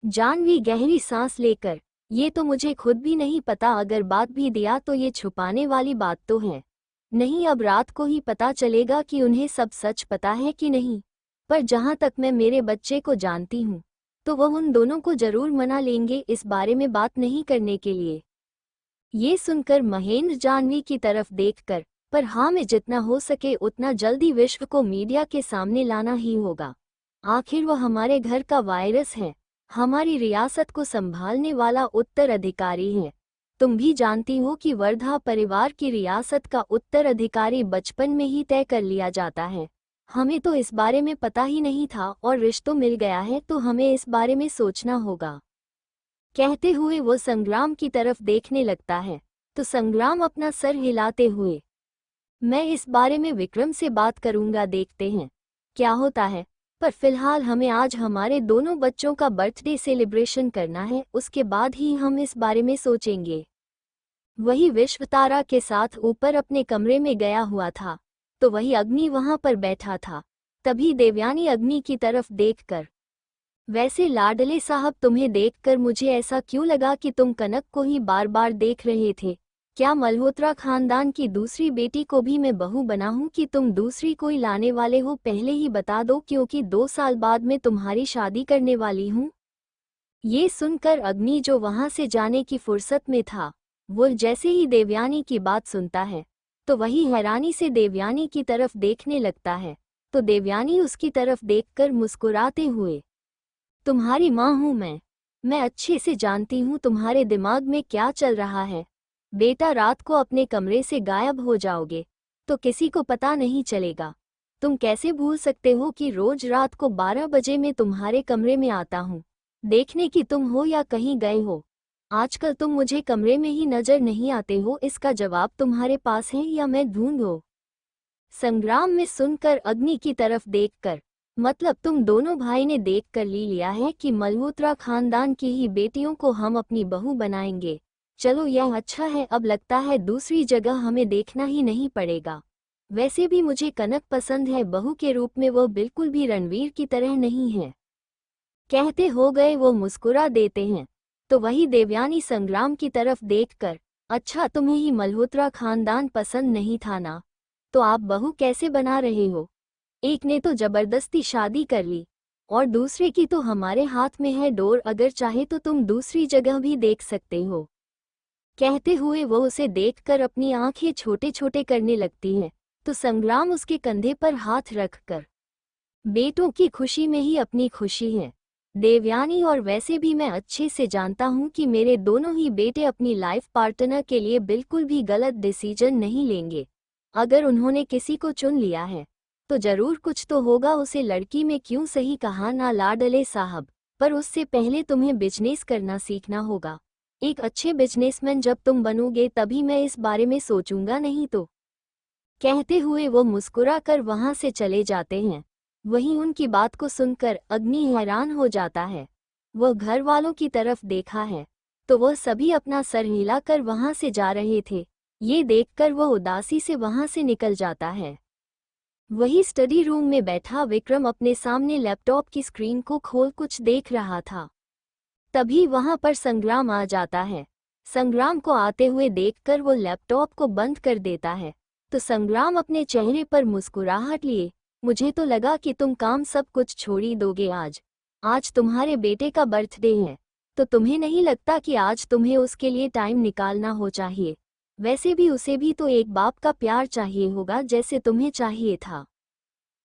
जानवी गहरी सांस लेकर, ये तो मुझे खुद भी नहीं पता, अगर बात भी दिया तो ये छुपाने वाली बात तो है नहीं। अब रात को ही पता चलेगा कि उन्हें सब सच पता है कि नहीं। पर जहाँ तक मैं मेरे बच्चे को जानती हूँ तो वह उन दोनों को जरूर मना लेंगे इस बारे में बात नहीं करने के लिए। ये सुनकर महेंद्र जानवी की तरफ देखकर, पर हाँ, मैं जितना हो सके उतना जल्दी विश्व को मीडिया के सामने लाना ही होगा। आखिर वह हमारे घर का वायरस है, हमारी रियासत को संभालने वाला उत्तराधिकारी है। तुम भी जानती हो कि वर्धा परिवार की रियासत का उत्तराधिकारी बचपन में ही तय कर लिया जाता है। हमें तो इस बारे में पता ही नहीं था और रिश्तों मिल गया है तो हमें इस बारे में सोचना होगा। कहते हुए वो संग्राम की तरफ देखने लगता है तो संग्राम अपना सर हिलाते हुए, मैं इस बारे में विक्रम से बात करूंगा, देखते हैं क्या होता है। पर फिलहाल हमें आज हमारे दोनों बच्चों का बर्थडे सेलिब्रेशन करना है, उसके बाद ही हम इस बारे में सोचेंगे। वही विश्व तारा के साथ ऊपर अपने कमरे में गया हुआ था तो वही अग्नि वहां पर बैठा था। तभी देवयानी अग्नि की तरफ देखकर, वैसे लाडले साहब, तुम्हें देखकर मुझे ऐसा क्यों लगा कि तुम कनक को ही बार बार देख रहे थे? क्या मल्होत्रा खानदान की दूसरी बेटी को भी मैं बहू बनाऊं कि तुम दूसरी कोई लाने वाले हो? पहले ही बता दो, क्योंकि 2 साल बाद मैं तुम्हारी शादी करने वाली हूं। ये सुनकर अग्नि, जो वहां से जाने की फुर्सत में था, वो जैसे ही देवयानी की बात सुनता है तो वही हैरानी से देवयानी की तरफ देखने लगता है। तो देवयानी उसकी तरफ देखकर मुस्कुराते हुए, तुम्हारी माँ हूँ मैं अच्छे से जानती हूँ तुम्हारे दिमाग में क्या चल रहा है। बेटा, रात को अपने कमरे से गायब हो जाओगे तो किसी को पता नहीं चलेगा। तुम कैसे भूल सकते हो कि रोज रात को 12 बजे मैं तुम्हारे कमरे में आता हूँ देखने की तुम हो या कहीं गए हो। आजकल तुम मुझे कमरे में ही नजर नहीं आते हो, इसका जवाब तुम्हारे पास है या मैं ढूंढूं? संग्राम में सुनकर अग्नि की तरफ देखकर, मतलब तुम दोनों भाई ने देख कर लिया है कि मल्होत्रा खानदान की ही बेटियों को हम अपनी बहू बनाएंगे। चलो यह अच्छा है, अब लगता है दूसरी जगह हमें देखना ही नहीं पड़ेगा। वैसे भी मुझे कनक पसंद है, बहू के रूप में वो बिल्कुल भी रणवीर की तरह नहीं है। कहते हो गए वो मुस्कुरा देते हैं तो वही देवयानी संग्राम की तरफ देखकर, अच्छा, तुम्हें ही मल्होत्रा खानदान पसंद नहीं था ना, तो आप बहू कैसे बना रहे हो? एक ने तो जबरदस्ती शादी कर ली और दूसरे की तो हमारे हाथ में है डोर, अगर चाहे तो तुम दूसरी जगह भी देख सकते हो। कहते हुए वो उसे देखकर अपनी आंखें छोटे छोटे करने लगती हैं तो संग्राम उसके कंधे पर हाथ रखकर, बेटों की खुशी में ही अपनी खुशी है देवयानी, और वैसे भी मैं अच्छे से जानता हूँ कि मेरे दोनों ही बेटे अपनी लाइफ पार्टनर के लिए बिल्कुल भी गलत डिसीजन नहीं लेंगे। अगर उन्होंने किसी को चुन लिया है तो जरूर कुछ तो होगा, उसे लड़की में क्यों सही कहा ना लाडले साहब। पर उससे पहले तुम्हें बिजनेस करना सीखना होगा। एक अच्छे बिजनेसमैन जब तुम बनोगे तभी मैं इस बारे में सोचूंगा, नहीं तो। कहते हुए वो मुस्कुरा कर वहां से चले जाते हैं। वहीं उनकी बात को सुनकर अग्नि हैरान हो जाता है। वह घर वालों की तरफ देखा है तो वह सभी अपना सर हिलाकर वहां से जा रहे थे। ये देखकर वह उदासी से वहां से निकल जाता है। वही स्टडी रूम में बैठा विक्रम अपने सामने लैपटॉप की स्क्रीन को खोल कुछ देख रहा था। तभी वहां पर संग्राम आ जाता है। संग्राम को आते हुए देखकर वो लैपटॉप को बंद कर देता है तो संग्राम अपने चेहरे पर मुस्कुराहट लिए, मुझे तो लगा कि तुम काम सब कुछ छोड़ ही दोगे। आज तुम्हारे बेटे का बर्थडे है तो तुम्हें नहीं लगता कि आज तुम्हें उसके लिए टाइम निकालना हो चाहिए? वैसे भी उसे भी तो एक बाप का प्यार चाहिए होगा जैसे तुम्हें चाहिए था।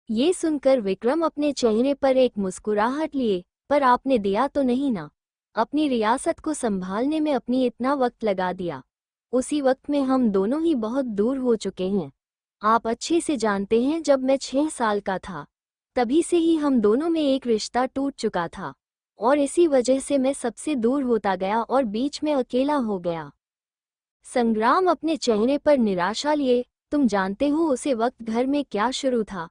ये सुनकर विक्रम अपने चेहरे पर एक मुस्कुराहट लिए, पर आपने दिया तो नहीं ना? अपनी रियासत को संभालने में अपनी इतना वक्त लगा दिया। उसी वक्त में हम दोनों ही बहुत दूर हो चुके हैं। आप अच्छे से जानते हैं जब मैं 6 साल का था तभी से ही हम दोनों में एक रिश्ता टूट चुका था और इसी वजह से मैं सबसे दूर होता गया और बीच में अकेला हो गया। संग्राम अपने चेहरे पर निराशा लिए, तुम जानते हो उसे वक्त घर में क्या शुरू था?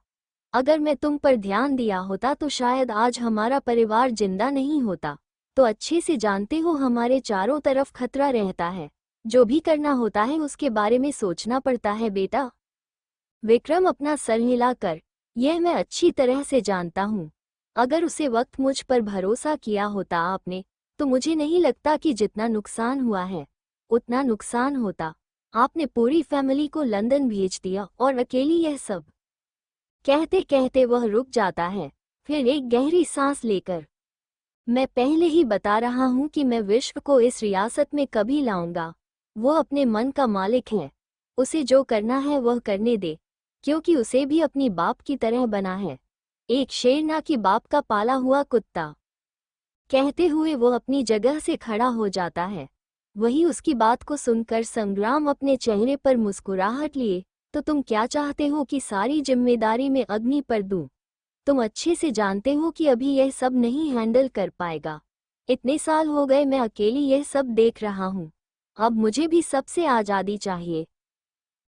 अगर मैं तुम पर ध्यान दिया होता तो शायद आज हमारा परिवार जिंदा नहीं होता। तो अच्छे से जानते हो हमारे चारों तरफ खतरा रहता है। जो भी करना होता है उसके बारे में सोचना पड़ता है बेटा। विक्रम अपना सर हिलाकर, यह मैं अच्छी तरह से जानता हूँ। अगर उसे वक्त मुझ पर भरोसा किया होता आपने तो मुझे नहीं लगता कि जितना नुकसान हुआ है उतना नुकसान होता। आपने पूरी फैमिली को लंदन भेज दिया और अकेली यह सब। कहते कहते वह रुक जाता है, फिर एक गहरी सांस लेकर, मैं पहले ही बता रहा हूँ कि मैं विश्व को इस रियासत में कभी लाऊंगा। वो अपने मन का मालिक है, उसे जो करना है वह करने दे, क्योंकि उसे भी अपनी बाप की तरह बना है, एक शेर ना कि बाप का पाला हुआ कुत्ता। कहते हुए वो अपनी जगह से खड़ा हो जाता है। वही उसकी बात को सुनकर संग्राम अपने चेहरे पर मुस्कुराहट लिए, तो तुम क्या चाहते हो कि सारी जिम्मेदारी में अग्नि पर दूं? तुम अच्छे से जानते हो कि अभी यह सब नहीं हैंडल कर पाएगा। इतने साल हो गए मैं अकेली यह सब देख रहा हूँ, अब मुझे भी सबसे आज़ादी चाहिए।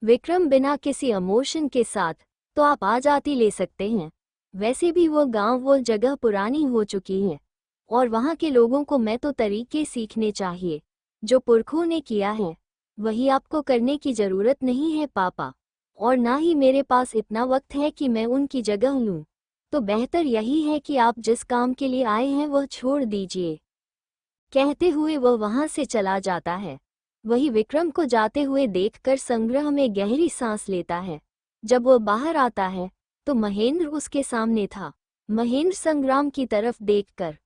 विक्रम बिना किसी इमोशन के साथ, तो आप आज़ादी ले सकते हैं। वैसे भी वो गांव वो जगह पुरानी हो चुकी है और वहाँ के लोगों को मैं तो तरीके सीखने चाहिए जो पुरखों ने किया है। वही आपको करने की ज़रूरत नहीं है पापा, और ना ही मेरे पास इतना वक्त है कि मैं उनकी जगह लूँ। तो बेहतर यही है कि आप जिस काम के लिए आए हैं वह छोड़ दीजिए। कहते हुए वह वहां से चला जाता है। वही विक्रम को जाते हुए देखकर संग्रह में गहरी सांस लेता है। जब वह बाहर आता है तो महेंद्र उसके सामने था। महेंद्र संग्राम की तरफ देखकर,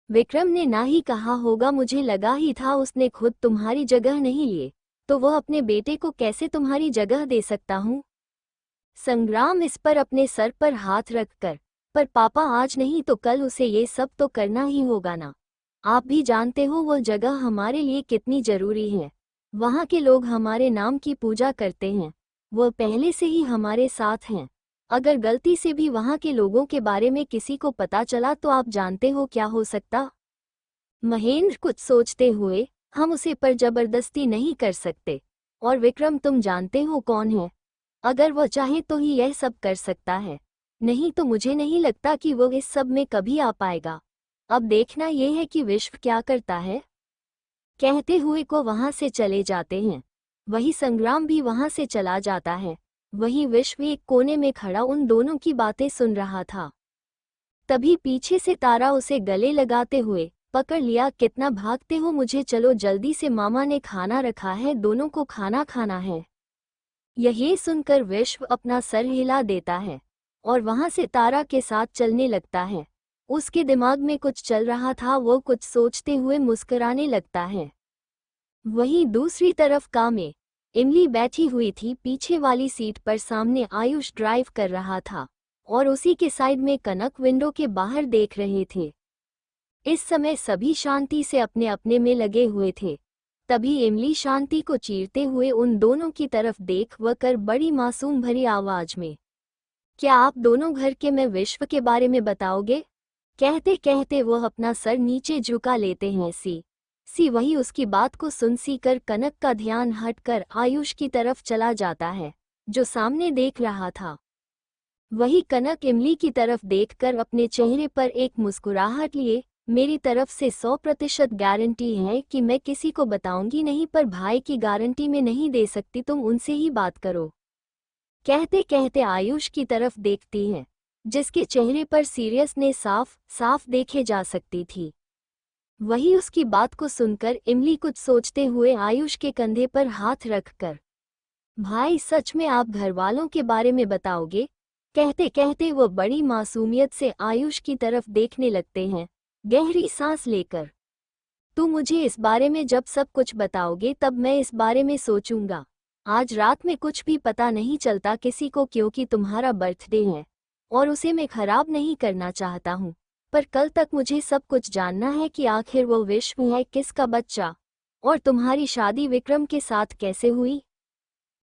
विक्रम ने ना ही कहा होगा, मुझे लगा ही था उसने खुद तुम्हारी जगह नहीं लिए, तो वह अपने बेटे को कैसे तुम्हारी जगह दे सकता हूँ? संग्राम इस पर अपने सर पर हाथ रखकर, पर पापा आज नहीं तो कल उसे ये सब तो करना ही होगा ना। आप भी जानते हो वो जगह हमारे लिए कितनी जरूरी है। वहाँ के लोग हमारे नाम की पूजा करते हैं, वो पहले से ही हमारे साथ हैं। अगर गलती से भी वहाँ के लोगों के बारे में किसी को पता चला तो आप जानते हो क्या हो सकता? महेंद्र कुछ सोचते हुए, हम उसे पर जबरदस्ती नहीं कर सकते, और विक्रम तुम जानते हो कौन है? अगर वह चाहे तो ही यह सब कर सकता है, नहीं तो मुझे नहीं लगता कि वो इस सब में कभी आ पाएगा। अब देखना यह है कि विश्व क्या करता है। कहते हुए को वहां से चले जाते हैं। वही संग्राम भी वहां से चला जाता है। वही विश्व एक कोने में खड़ा उन दोनों की बातें सुन रहा था। तभी पीछे से तारा उसे गले लगाते हुए पकड़ लिया, कितना भागते हो, मुझे चलो जल्दी से, मामा ने खाना रखा है, दोनों को खाना खाना है। यही सुनकर विश्व अपना सर हिला देता है और वहां से तारा के साथ चलने लगता है। उसके दिमाग में कुछ चल रहा था, वो कुछ सोचते हुए मुस्कुराने लगता है। वहीं दूसरी तरफ कार में इमली बैठी हुई थी पीछे वाली सीट पर, सामने आयुष ड्राइव कर रहा था और उसी के साइड में कनक विंडो के बाहर देख रहे थे। इस समय सभी शांति से अपने अपने में लगे हुए थे। तभी इमली शांति को चीरते हुए उन दोनों की तरफ देख वह कर बड़ी मासूम भरी आवाज में, क्या आप दोनों घर के मैं विश्व के बारे में बताओगे? कहते कहते वह अपना सर नीचे झुका लेते हैं। सी वही उसकी बात को सुन सी कर कनक का ध्यान हटकर आयुष की तरफ चला जाता है जो सामने देख रहा था। वही कनक इमली की तरफ देखकर अपने चेहरे पर एक मुस्कुराहट लिए, मेरी तरफ से 100% गारंटी है कि मैं किसी को बताऊंगी नहीं, पर भाई की गारंटी में नहीं दे सकती, तुम उनसे ही बात करो। कहते कहते आयुष की तरफ देखती है, जिसके चेहरे पर सीरियसनेस साफ साफ देखे जा सकती थी। वही उसकी बात को सुनकर इमली कुछ सोचते हुए आयुष के कंधे पर हाथ रखकर, भाई सच में आप घरवालों के बारे में बताओगे? कहते कहते वो बड़ी मासूमियत से आयुष की तरफ देखने लगते हैं, गहरी सांस लेकर। तुम मुझे इस बारे में जब सब कुछ बताओगे तब मैं इस बारे में सोचूंगा। आज रात में कुछ भी पता नहीं चलता किसी को, क्योंकि तुम्हारा बर्थडे है और उसे मैं खराब नहीं करना चाहता हूँ, पर कल तक मुझे सब कुछ जानना है कि आखिर वो विश्व है किसका बच्चा, और तुम्हारी शादी विक्रम के साथ कैसे हुई।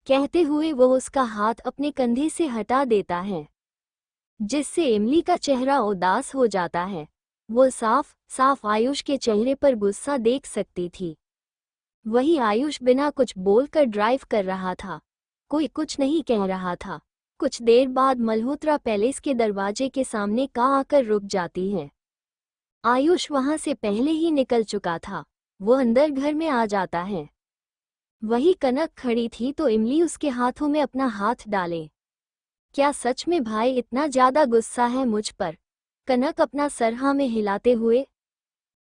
कहते हुए वो उसका हाथ अपने कंधे से हटा देता है, जिससे इमली का चेहरा उदास हो जाता है। वो साफ साफ आयुष के चेहरे पर गुस्सा देख सकती थी। वही आयुष बिना कुछ बोलकर ड्राइव कर रहा था, कोई कुछ नहीं कह रहा था। कुछ देर बाद मल्होत्रा पैलेस के दरवाजे के सामने का आकर रुक जाती है। आयुष वहां से पहले ही निकल चुका था, वो अंदर घर में आ जाता है। वही कनक खड़ी थी तो इमली उसके हाथों में अपना हाथ डाले। क्या सच में भाई इतना ज्यादा गुस्सा है मुझ पर? कनक अपना सर हाँ में हिलाते हुए,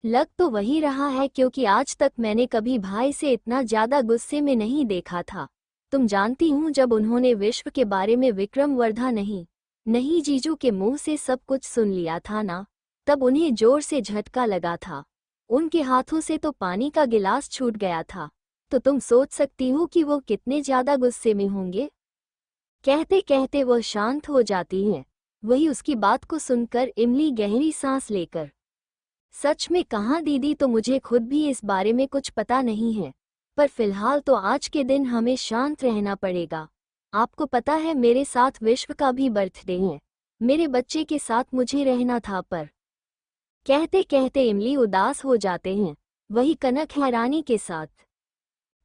लग तो वही रहा है, क्योंकि आज तक मैंने कभी भाई से इतना ज्यादा गुस्से में नहीं देखा था। तुम जानती हूँ, जब उन्होंने विश्व के बारे में विक्रम वर्धा नहीं जीजू के मुंह से सब कुछ सुन लिया था ना, तब उन्हें जोर से झटका लगा था। उनके हाथों से तो पानी का गिलास छूट गया था। तो तुम सोच सकती हो कि वो कितने ज्यादा गुस्से में होंगे। कहते कहते वह शांत हो जाती है। वही उसकी बात को सुनकर इमली गहरी सांस लेकर, सच में कहाँ दीदी, तो मुझे खुद भी इस बारे में कुछ पता नहीं है, पर फिलहाल तो आज के दिन हमें शांत रहना पड़ेगा। आपको पता है मेरे साथ विश्व का भी बर्थडे है, मेरे बच्चे के साथ मुझे रहना था। पर कहते कहते इमली उदास हो जाते हैं। वही कनक हैरानी के साथ,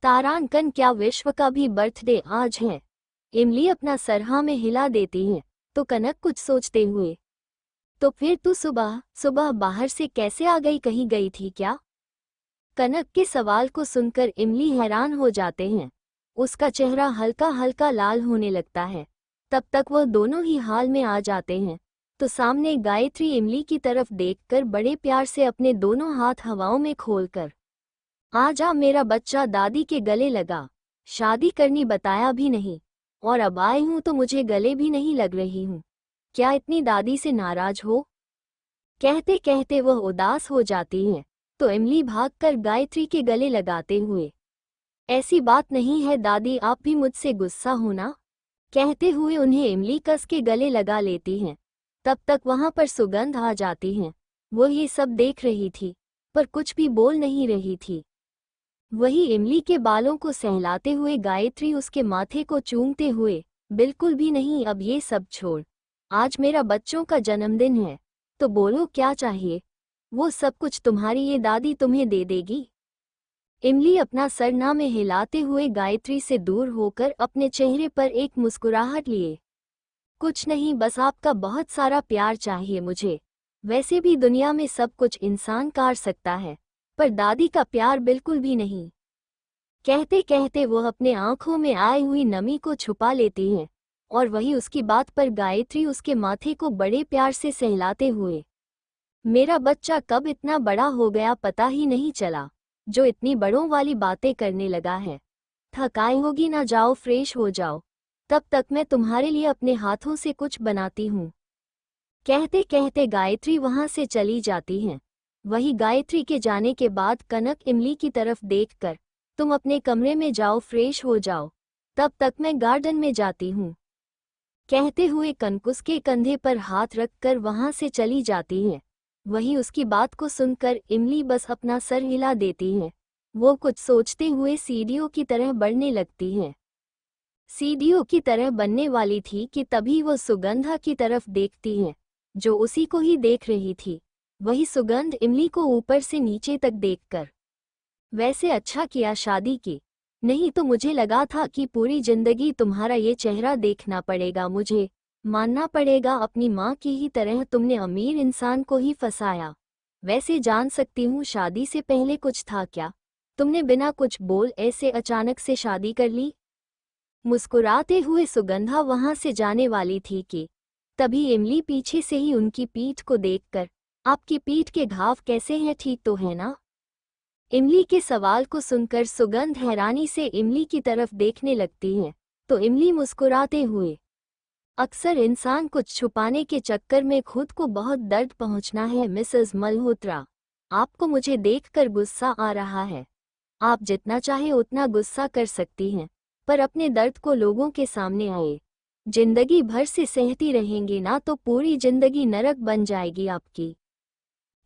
तारांकन क्या विश्व का भी बर्थडे आज है? इमली अपना सर हाँ में हिला देती है। तो कनक कुछ सोचते हुए, तो फिर तू सुबह सुबह बाहर से कैसे आ गई, कहीं गई थी क्या? कनक के सवाल को सुनकर इमली हैरान हो जाते हैं। उसका चेहरा हल्का हल्का लाल होने लगता है। तब तक वह दोनों ही हाल में आ जाते हैं। तो सामने गायत्री इमली की तरफ देखकर बड़े प्यार से अपने दोनों हाथ हवाओं में खोलकर, आजा मेरा बच्चा, दादी के गले लगा। शादी करनी बताया भी नहीं, और अब आई हूं तो मुझे गले भी नहीं लग रही हूं। क्या इतनी दादी से नाराज हो? कहते कहते वह उदास हो जाती हैं। तो इमली भागकर गायत्री के गले लगाते हुए, ऐसी बात नहीं है दादी, आप भी मुझसे गुस्सा हो ना? कहते हुए उन्हें इमली कस के गले लगा लेती हैं। तब तक वहां पर सुगंध आ जाती हैं। वो ये सब देख रही थी, पर कुछ भी बोल नहीं रही थी। वही इमली के बालों को सहलाते हुए गायत्री उसके माथे को चूमते हुए, बिल्कुल भी नहीं, अब ये सब छोड़, आज मेरा बच्चों का जन्मदिन है, तो बोलो क्या चाहिए, वो सब कुछ तुम्हारी ये दादी तुम्हें दे देगी। इमली अपना सर ना में हिलाते हुए गायत्री से दूर होकर अपने चेहरे पर एक मुस्कुराहट लिए, कुछ नहीं, बस आपका बहुत सारा प्यार चाहिए मुझे। वैसे भी दुनिया में सब कुछ इंसान कर सकता है, पर दादी का प्यार बिल्कुल भी नहीं। कहते कहते वह अपने आंखों में आई हुई नमी को छुपा लेती हैं, और वही उसकी बात पर गायत्री उसके माथे को बड़े प्यार से सहलाते हुए, मेरा बच्चा कब इतना बड़ा हो गया पता ही नहीं चला, जो इतनी बड़ों वाली बातें करने लगा है। थकाई होगी ना, जाओ फ्रेश हो जाओ, तब तक मैं तुम्हारे लिए अपने हाथों से कुछ बनाती हूँ। कहते कहते गायत्री वहां से चली जाती हैं। वही गायत्री के जाने के बाद कनक इमली की तरफ देखकर, तुम अपने कमरे में जाओ, फ्रेश हो जाओ, तब तक मैं गार्डन में जाती हूँ। कहते हुए कनकुस के कंधे पर हाथ रखकर वहां से चली जाती हैं। वही उसकी बात को सुनकर इमली बस अपना सर हिला देती है। वो कुछ सोचते हुए सीढ़ियों की तरह बढ़ने लगती हैं। सीढ़ियों की तरह बनने वाली थी कि तभी वो सुगंधा की तरफ देखती हैं, जो उसी को ही देख रही थी। वही सुगंध इमली को ऊपर से नीचे तक देखकर, वैसे अच्छा किया शादी की, नहीं तो मुझे लगा था कि पूरी जिंदगी तुम्हारा ये चेहरा देखना पड़ेगा, मुझे मानना पड़ेगा अपनी माँ की ही तरह तुमने अमीर इंसान को ही फंसाया। वैसे जान सकती हूँ शादी से पहले कुछ था क्या? तुमने बिना कुछ बोल ऐसे अचानक से शादी कर ली? मुस्कुराते हुए सुगंधा वहां से जाने वाली थी कि तभी इमली पीछे से ही उनकी पीठ को देखकर, आपकी पीठ के घाव कैसे हैं, ठीक तो है ना? इमली के सवाल को सुनकर सुगंध हैरानी से इमली की तरफ देखने लगती है, तो इमली मुस्कुराते हुए, अक्सर इंसान कुछ छुपाने के चक्कर में खुद को बहुत दर्द पहुंचना है मिसेस मल्होत्रा। आपको मुझे देखकर गुस्सा आ रहा है। आप जितना चाहे उतना गुस्सा कर सकती हैं, पर अपने दर्द को लोगों के सामने आए जिंदगी भर से सहती रहेंगे ना तो पूरी जिंदगी नरक बन जाएगी आपकी।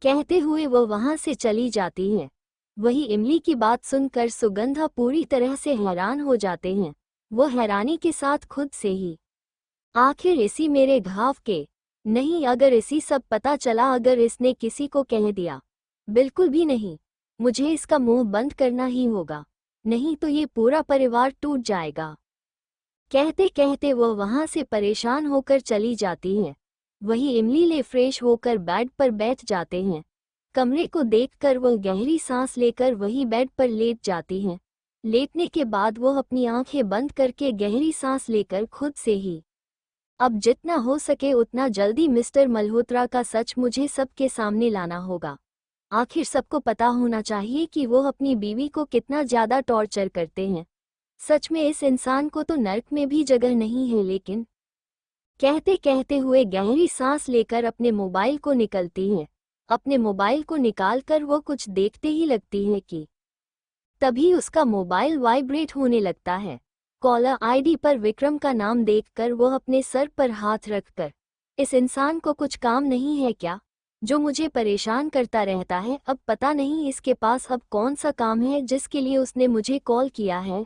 कहते हुए वो वहां से चली जाती है। वही इमली की बात सुनकर सुगंधा पूरी तरह से हैरान हो जाते हैं। वो हैरानी के साथ खुद से ही, आखिर इसी मेरे घाव के, नहीं अगर इसी सब पता चला, अगर इसने किसी को कह दिया, बिल्कुल भी नहीं, मुझे इसका मुंह बंद करना ही होगा, नहीं तो ये पूरा परिवार टूट जाएगा। कहते कहते वह वहां से परेशान होकर चली जाती है। वही इमली ले फ्रेश होकर बेड पर बैठ जाते हैं। कमरे को देखकर वह गहरी सांस लेकर वही बेड पर लेट जाती हैं। लेटने के बाद वह अपनी आंखें बंद करके गहरी सांस लेकर खुद से ही, अब जितना हो सके उतना जल्दी मिस्टर मल्होत्रा का सच मुझे सबके सामने लाना होगा। आखिर सबको पता होना चाहिए कि वो अपनी बीवी को कितना ज्यादा टॉर्चर करते हैं। सच में इस इंसान को तो नर्क में भी जगह नहीं है। लेकिन कहते कहते हुए गहरी सांस लेकर अपने मोबाइल को निकलती हैं। अपने मोबाइल को निकालकर वो कुछ देखते ही लगती है कि तभी उसका मोबाइल वाइब्रेट होने लगता है। कॉलर आईडी पर विक्रम का नाम देखकर वह अपने सर पर हाथ रखकर, इस इंसान को कुछ काम नहीं है क्या, जो मुझे परेशान करता रहता है? अब पता नहीं इसके पास अब कौन सा काम है जिसके लिए उसने मुझे कॉल किया है।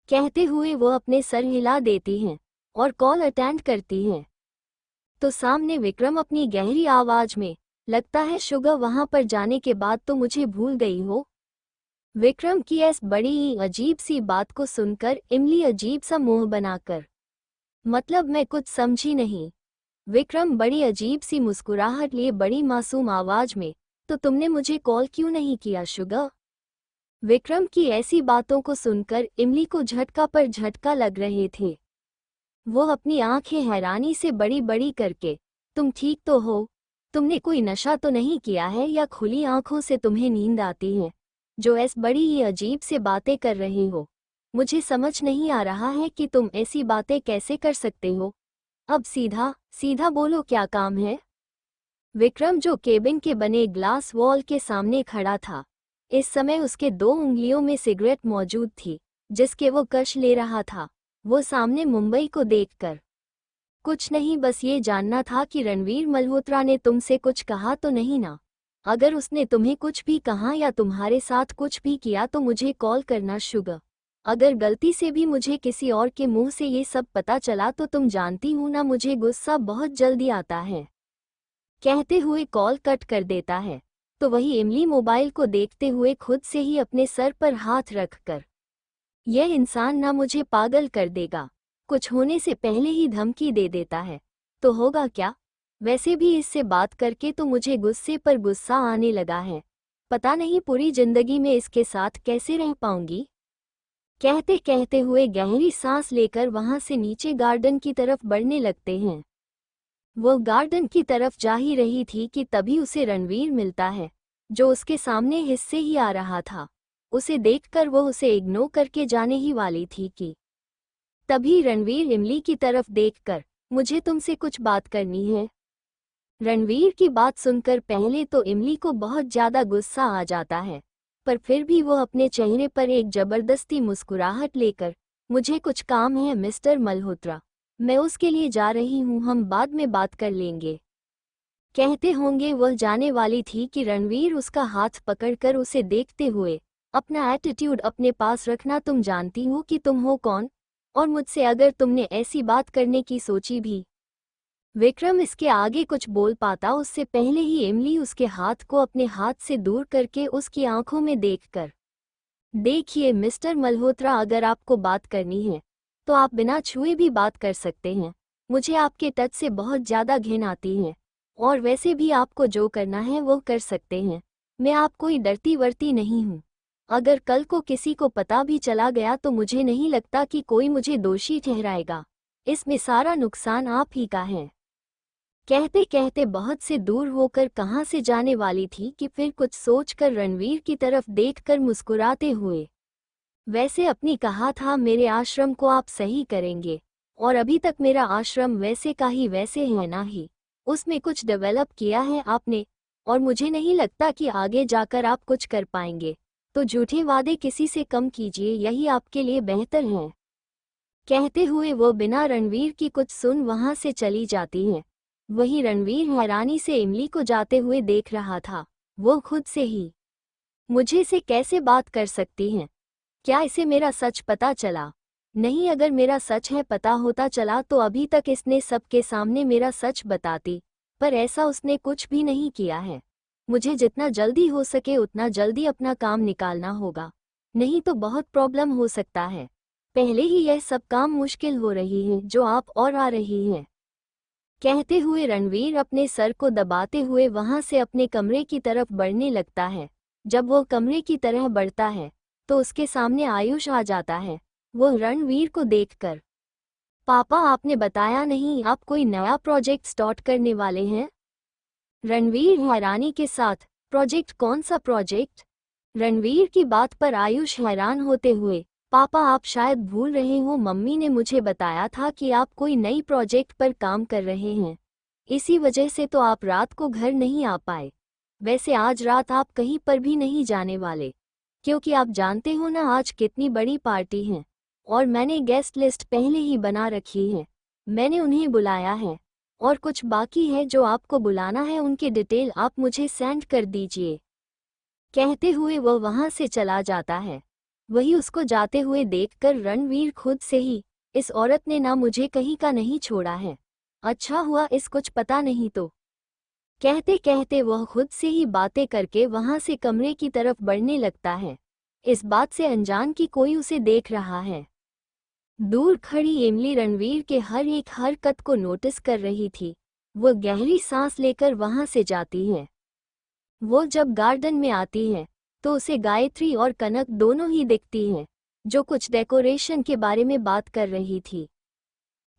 कहते हुए वो अपने सर हिला देती हैं और कॉल अटेंड करती हैं। तो सामने विक्रम अपनी गहरी आवाज में, लगता है शुगर वहां पर जाने के बाद तो मुझे भूल गई हो। विक्रम की ऐस बड़ी ही अजीब सी बात को सुनकर इमली अजीब सा मुंह बनाकर, मतलब मैं कुछ समझी नहीं। विक्रम बड़ी अजीब सी मुस्कुराहट लिए बड़ी मासूम आवाज में, तो तुमने मुझे कॉल क्यों नहीं किया शुगर? विक्रम की ऐसी बातों को सुनकर इमली को झटका पर झटका लग रहे थे। वो अपनी आंखें हैरानी से बड़ी बड़ी करके, तुम ठीक तो हो? तुमने कोई नशा तो नहीं किया है या खुली आंखों से तुम्हें नींद आती है, जो ऐसी बड़ी ही अजीब से बातें कर रहे हो? मुझे समझ नहीं आ रहा है कि तुम ऐसी बातें कैसे कर सकते हो। अब सीधा सीधा बोलो, क्या काम है? विक्रम, जो केबिन के बने ग्लास वॉल के सामने खड़ा था, इस समय उसके 2 उंगलियों में सिगरेट मौजूद थी जिसके वो कश ले रहा था। वो सामने मुंबई को देखकर, कुछ नहीं, बस ये जानना था कि रणवीर मल्होत्रा ने तुमसे कुछ कहा तो नहीं ना? अगर उसने तुम्हें कुछ भी कहा या तुम्हारे साथ कुछ भी किया तो मुझे कॉल करना शुगर। अगर गलती से भी मुझे किसी और के मुंह से ये सब पता चला तो तुम जानती हूं ना, मुझे गुस्सा बहुत जल्दी आता है। कहते हुए कॉल कट कर देता है। तो वही इमली मोबाइल को देखते हुए खुद से ही अपने सर पर हाथ रखकर, यह इंसान ना मुझे पागल कर देगा, कुछ होने से पहले ही धमकी दे देता है, तो होगा क्या? वैसे भी इससे बात करके तो मुझे गुस्से पर गुस्सा आने लगा है। पता नहीं पूरी जिंदगी में इसके साथ कैसे रह पाऊंगी। कहते कहते हुए गहरी सांस लेकर वहां से नीचे गार्डन की तरफ बढ़ने लगते हैं। वो गार्डन की तरफ जा ही रही थी कि तभी उसे रणवीर मिलता है, जो उसके सामने हिस्से ही आ रहा था। उसे देखकर वो उसे इग्नोर करके जाने ही वाली थी कि तभी रणवीर इमली की तरफ देखकर, मुझे तुमसे कुछ बात करनी है। रणवीर की बात सुनकर पहले तो इमली को बहुत ज्यादा गुस्सा आ जाता है, पर फिर भी वो अपने चेहरे पर एक जबरदस्ती मुस्कुराहट लेकर, मुझे कुछ काम है मिस्टर मल्होत्रा, मैं उसके लिए जा रही हूँ, हम बाद में बात कर लेंगे। कहते होंगे वह जाने वाली थी कि रणवीर उसका हाथ पकड़कर उसे देखते हुए, अपना एटीट्यूड अपने पास रखना, तुम जानती हो कि तुम हो कौन, और मुझसे अगर तुमने ऐसी बात करने की सोची भी। विक्रम इसके आगे कुछ बोल पाता उससे पहले ही इमली उसके हाथ को अपने हाथ से दूर करके उसकी आंखों में देखकर, देखिए मिस्टर मल्होत्रा, अगर आपको बात करनी है तो आप बिना छुए भी बात कर सकते हैं। मुझे आपके टच से बहुत ज़्यादा घिन आती है, और वैसे भी आपको जो करना है वो कर सकते हैं। मैं आप कोई डरती वरती नहीं हूँ। अगर कल को किसी को पता भी चला गया तो मुझे नहीं लगता कि कोई मुझे दोषी ठहराएगा। इसमें सारा नुकसान आप ही का है। कहते कहते बहुत से दूर होकर कहाँ से जाने वाली थी कि फिर कुछ सोचकर रणवीर की तरफ देखकर मुस्कुराते हुए, वैसे अपनी कहा था मेरे आश्रम को आप सही करेंगे, और अभी तक मेरा आश्रम वैसे का ही वैसे है ना ही उसमें कुछ डेवलप किया है आपने, और मुझे नहीं लगता कि आगे जाकर आप कुछ कर पाएंगे। तो झूठे वादे किसी से कम कीजिए, यही आपके लिए बेहतर है। कहते हुए वो बिना रणवीर की कुछ सुन वहां से चली जाती है। वहीं रणवीर हैरानी से इमली को जाते हुए देख रहा था। वो खुद से ही, मुझे से कैसे बात कर सकती हैं? क्या इसे मेरा सच पता चला? नहीं, अगर मेरा सच है पता होता चला तो अभी तक इसने सबके सामने मेरा सच बताती, पर ऐसा उसने कुछ भी नहीं किया है। मुझे जितना जल्दी हो सके उतना जल्दी अपना काम निकालना होगा, नहीं तो बहुत प्रॉब्लम हो सकता है। पहले ही यह सब काम मुश्किल हो रही है जो आप और आ रही हैं। कहते हुए रणवीर अपने सर को दबाते हुए वहां से अपने कमरे की तरफ बढ़ने लगता है। जब वो कमरे की तरह बढ़ता है तो उसके सामने आयुष आ जाता है। वो रणवीर को देखकर, पापा आपने बताया नहीं आप कोई नया प्रोजेक्ट स्टार्ट करने वाले हैं? रणवीर हैरानी के साथ, प्रोजेक्ट? कौन सा प्रोजेक्ट? रणवीर की बात पर आयुष हैरान होते हुए, पापा आप शायद भूल रहे हो, मम्मी ने मुझे बताया था कि आप कोई नई प्रोजेक्ट पर काम कर रहे हैं, इसी वजह से तो आप रात को घर नहीं आ पाए। वैसे आज रात आप कहीं पर भी नहीं जाने वाले, क्योंकि आप जानते हो ना आज कितनी बड़ी पार्टी है, और मैंने गेस्ट लिस्ट पहले ही बना रखी है। मैंने उन्हें बुलाया है, और कुछ बाकी है जो आपको बुलाना है, उनके डिटेल आप मुझे सेंड कर दीजिए। कहते हुए वह वहां से चला जाता है। वही उसको जाते हुए देखकर रणवीर खुद से ही, इस औरत ने ना मुझे कहीं का नहीं छोड़ा है, अच्छा हुआ इस कुछ पता नहीं तो। कहते कहते वह खुद से ही बातें करके वहां से कमरे की तरफ बढ़ने लगता है, इस बात से अनजान कि कोई उसे देख रहा है। दूर खड़ी इमली रणवीर के हर एक हरकत को नोटिस कर रही थी। वो गहरी सांस लेकर वहां से जाती है। वो जब गार्डन में आती है तो उसे गायत्री और कनक दोनों ही दिखती हैं, जो कुछ डेकोरेशन के बारे में बात कर रही थी।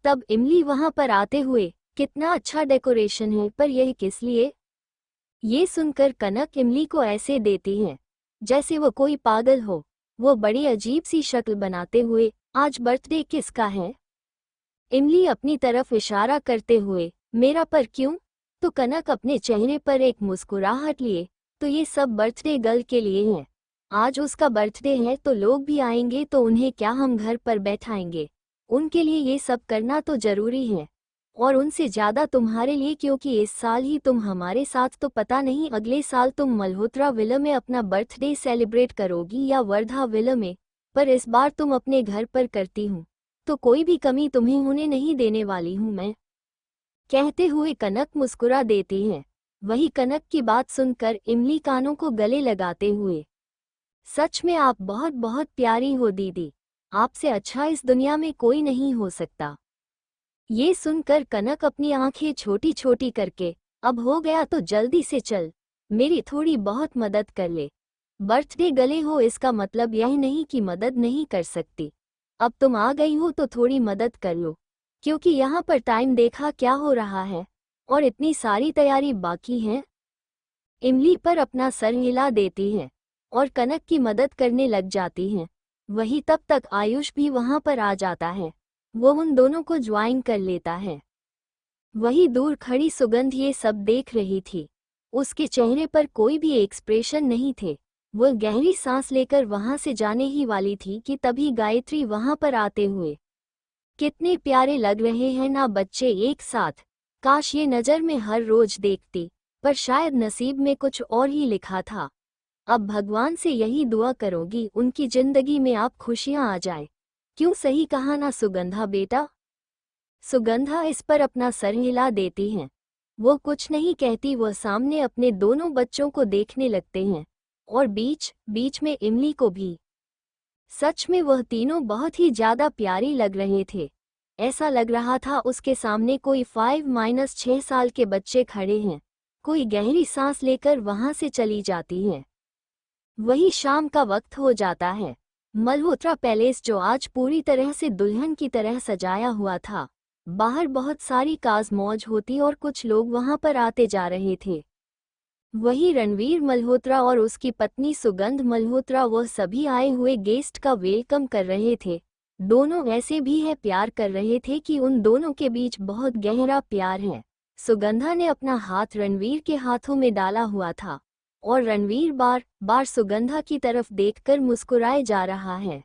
तब इमली वहां पर आते हुए, कितना अच्छा डेकोरेशन है, पर यह किस लिए? ये सुनकर कनक इमली को ऐसे देती है जैसे वो कोई पागल हो। वो बड़ी अजीब सी शक्ल बनाते हुए, आज बर्थडे किसका है? इमली अपनी तरफ इशारा करते हुए, मेरा, पर क्यों? तो कनक अपने चेहरे पर एक मुस्कुराहट लिए, तो ये सब बर्थडे गर्ल के लिए है। आज उसका बर्थडे है तो लोग भी आएंगे, तो उन्हें क्या हम घर पर बैठाएंगे? उनके लिए ये सब करना तो जरूरी है, और उनसे ज़्यादा तुम्हारे लिए, क्योंकि इस साल ही तुम हमारे साथ, तो पता नहीं अगले साल तुम मल्होत्रा विला में अपना बर्थडे सेलिब्रेट करोगी या वर्धा विला में, पर इस बार तुम अपने घर पर करती हूँ, तो कोई भी कमी तुम्हें होने नहीं देने वाली हूँ मैं। कहते हुए कनक मुस्कुरा देती है। वही कनक की बात सुनकर इमली कानों को गले लगाते हुए, सच में आप बहुत बहुत प्यारी हो दीदी, आपसे अच्छा इस दुनिया में कोई नहीं हो सकता। ये सुनकर कनक अपनी आंखें छोटी छोटी करके, अब हो गया तो जल्दी से चल, मेरी थोड़ी बहुत मदद कर ले। बर्थडे गले हो इसका मतलब यह नहीं कि मदद नहीं कर सकती। अब तुम आ गई हो तो थोड़ी मदद कर लो, क्योंकि यहाँ पर टाइम देखा क्या हो रहा है, और इतनी सारी तैयारी बाकी है। इमली पर अपना सर हिला देती है और कनक की मदद करने लग जाती हैं। वही तब तक आयुष भी वहां पर आ जाता है। वो उन दोनों को ज्वाइन कर लेता है। वही दूर खड़ी सुगंध ये सब देख रही थी। उसके चेहरे पर कोई भी एक्सप्रेशन नहीं थे। वो गहरी सांस लेकर वहां से जाने ही वाली थी कि तभी गायत्री वहां पर आते हुए, कितने प्यारे लग रहे हैं ना बच्चे एक साथ, काश ये नज़र में हर रोज देखती, पर शायद नसीब में कुछ और ही लिखा था। अब भगवान से यही दुआ करोगी उनकी जिंदगी में आप खुशियां आ जाए। क्यों सही कहा ना सुगंधा बेटा? सुगंधा इस पर अपना सर हिला देती हैं। वो कुछ नहीं कहती, वह सामने अपने दोनों बच्चों को देखने लगते हैं, और बीच बीच में इमली को भी। सच में वह तीनों बहुत ही ज्यादा प्यारी लग रहे थे। ऐसा लग रहा था उसके सामने कोई 5-6 साल के बच्चे खड़े हैं। कोई गहरी सांस लेकर वहां से चली जाती है। वही शाम का वक्त हो जाता है। मल्होत्रा पैलेस जो आज पूरी तरह से दुल्हन की तरह सजाया हुआ था। बाहर बहुत सारी काज मौज होती और कुछ लोग वहां पर आते जा रहे थे। वही रणवीर मल्होत्रा और उसकी पत्नी सुगंध मल्होत्रा वह सभी आए हुए गेस्ट का वेलकम कर रहे थे। दोनों ऐसे भी है प्यार कर रहे थे कि उन दोनों के बीच बहुत गहरा प्यार है। सुगंधा ने अपना हाथ रणवीर के हाथों में डाला हुआ था और रणवीर बार बार सुगंधा की तरफ देखकर मुस्कुराए जा रहा है।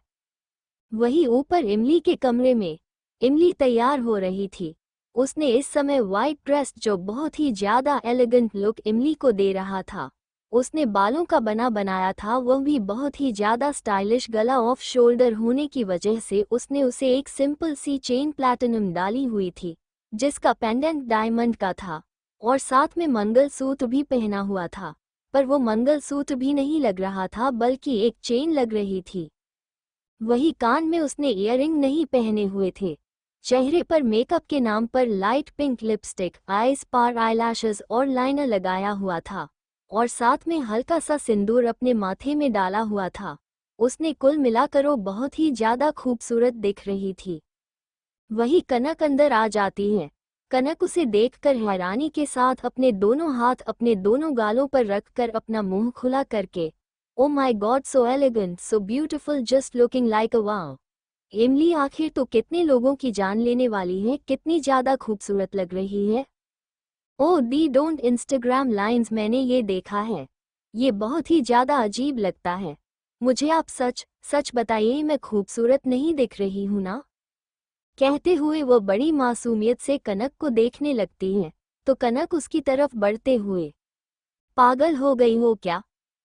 वही ऊपर इमली के कमरे में इमली तैयार हो रही थी। उसने इस समय व्हाइट ड्रेस जो बहुत ही ज्यादा एलिगेंट लुक इमली को दे रहा था। उसने बालों का बना बनाया था, वह भी बहुत ही ज्यादा स्टाइलिश। गला ऑफ शोल्डर होने की वजह से उसने उसे एक सिंपल सी चेन प्लैटिनम डाली हुई थी जिसका पेंडेंट डायमंड का था और साथ में मंगलसूत्र भी पहना हुआ था, पर वो मंगलसूत्र भी नहीं लग रहा था बल्कि एक चेन लग रही थी। वही कान में उसने ईयरिंग नहीं पहने हुए थे। चेहरे पर मेकअप के नाम पर लाइट पिंक लिपस्टिक, आईज पर आईलैशेस और लाइनर लगाया हुआ था और साथ में हल्का सा सिंदूर अपने माथे में डाला हुआ था। उसने कुल मिलाकर वो बहुत ही ज्यादा खूबसूरत दिख रही थी। वही कनक अंदर आ जाती है। कनक उसे देखकर हैरानी के साथ अपने दोनों हाथ अपने दोनों गालों पर रखकर अपना मुंह खुला करके, oh my god, so elegant, so beautiful, just looking like a wow. Imli आखिर तो कितने लोगों की जान लेने वाली है, कितनी ज्यादा खूबसूरत लग रही है। ओ दी डोंट इंस्टाग्राम लाइन्स, मैंने ये देखा है। ये बहुत ही ज्यादा अजीब लगता है। मुझे आप सच सच बताइए, मैं खूबसूरत नहीं दिख रही हूं ना? कहते हुए वो बड़ी मासूमियत से कनक को देखने लगती है तो कनक उसकी तरफ बढ़ते हुए, पागल हो गई हो क्या?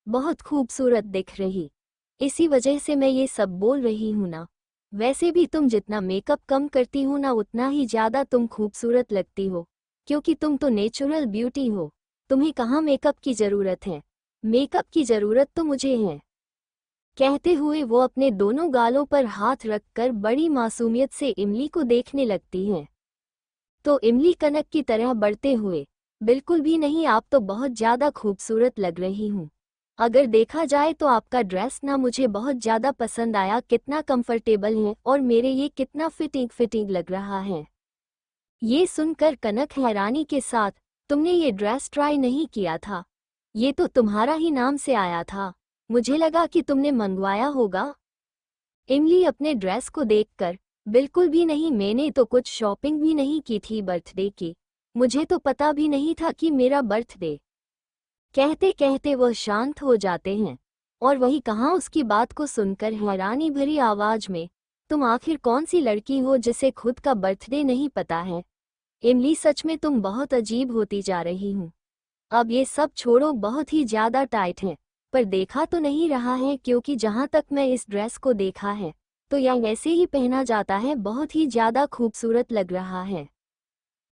बहुत खूबसूरत दिख रही, इसी वजह से मैं ये सब बोल रही हूं ना। वैसे भी तुम जितना मेकअप कम करती हो ना उतना ही ज्यादा तुम खूबसूरत लगती हो, क्योंकि तुम तो नेचुरल ब्यूटी हो। तुम्हें कहाँ मेकअप की जरूरत है? मेकअप की जरूरत तो मुझे है। कहते हुए वो अपने दोनों गालों पर हाथ रखकर बड़ी मासूमियत से इमली को देखने लगती है। तो इमली कनक की तरह बढ़ते हुए, बिल्कुल भी नहीं, आप तो बहुत ज्यादा खूबसूरत लग रही हूँ। अगर देखा जाए तो आपका ड्रेस ना मुझे बहुत ज्यादा पसंद आया, कितना कंफर्टेबल है और मेरे ये कितना फिटिंग लग रहा है। ये सुनकर कनक हैरानी के साथ, तुमने ये ड्रेस ट्राई नहीं किया था? ये तो तुम्हारा ही नाम से आया था, मुझे लगा कि तुमने मंगवाया होगा। इमली अपने ड्रेस को देखकर, बिल्कुल भी नहीं, मैंने तो कुछ शॉपिंग भी नहीं की थी बर्थडे की, मुझे तो पता भी नहीं था कि मेरा बर्थडे। कहते कहते वह शांत हो जाते हैं और वही कहाँ उसकी बात को सुनकर हैरानी भरी आवाज में, तुम आखिर कौन सी लड़की हो जिसे खुद का बर्थडे नहीं पता है? इमली, सच में तुम बहुत अजीब होती जा रही हूँ। अब ये सब छोड़ो, बहुत ही ज्यादा टाइट है, पर देखा तो नहीं रहा है, क्योंकि जहाँ तक मैं इस ड्रेस को देखा है तो यह ऐसे ही पहना जाता है, बहुत ही ज्यादा खूबसूरत लग रहा है।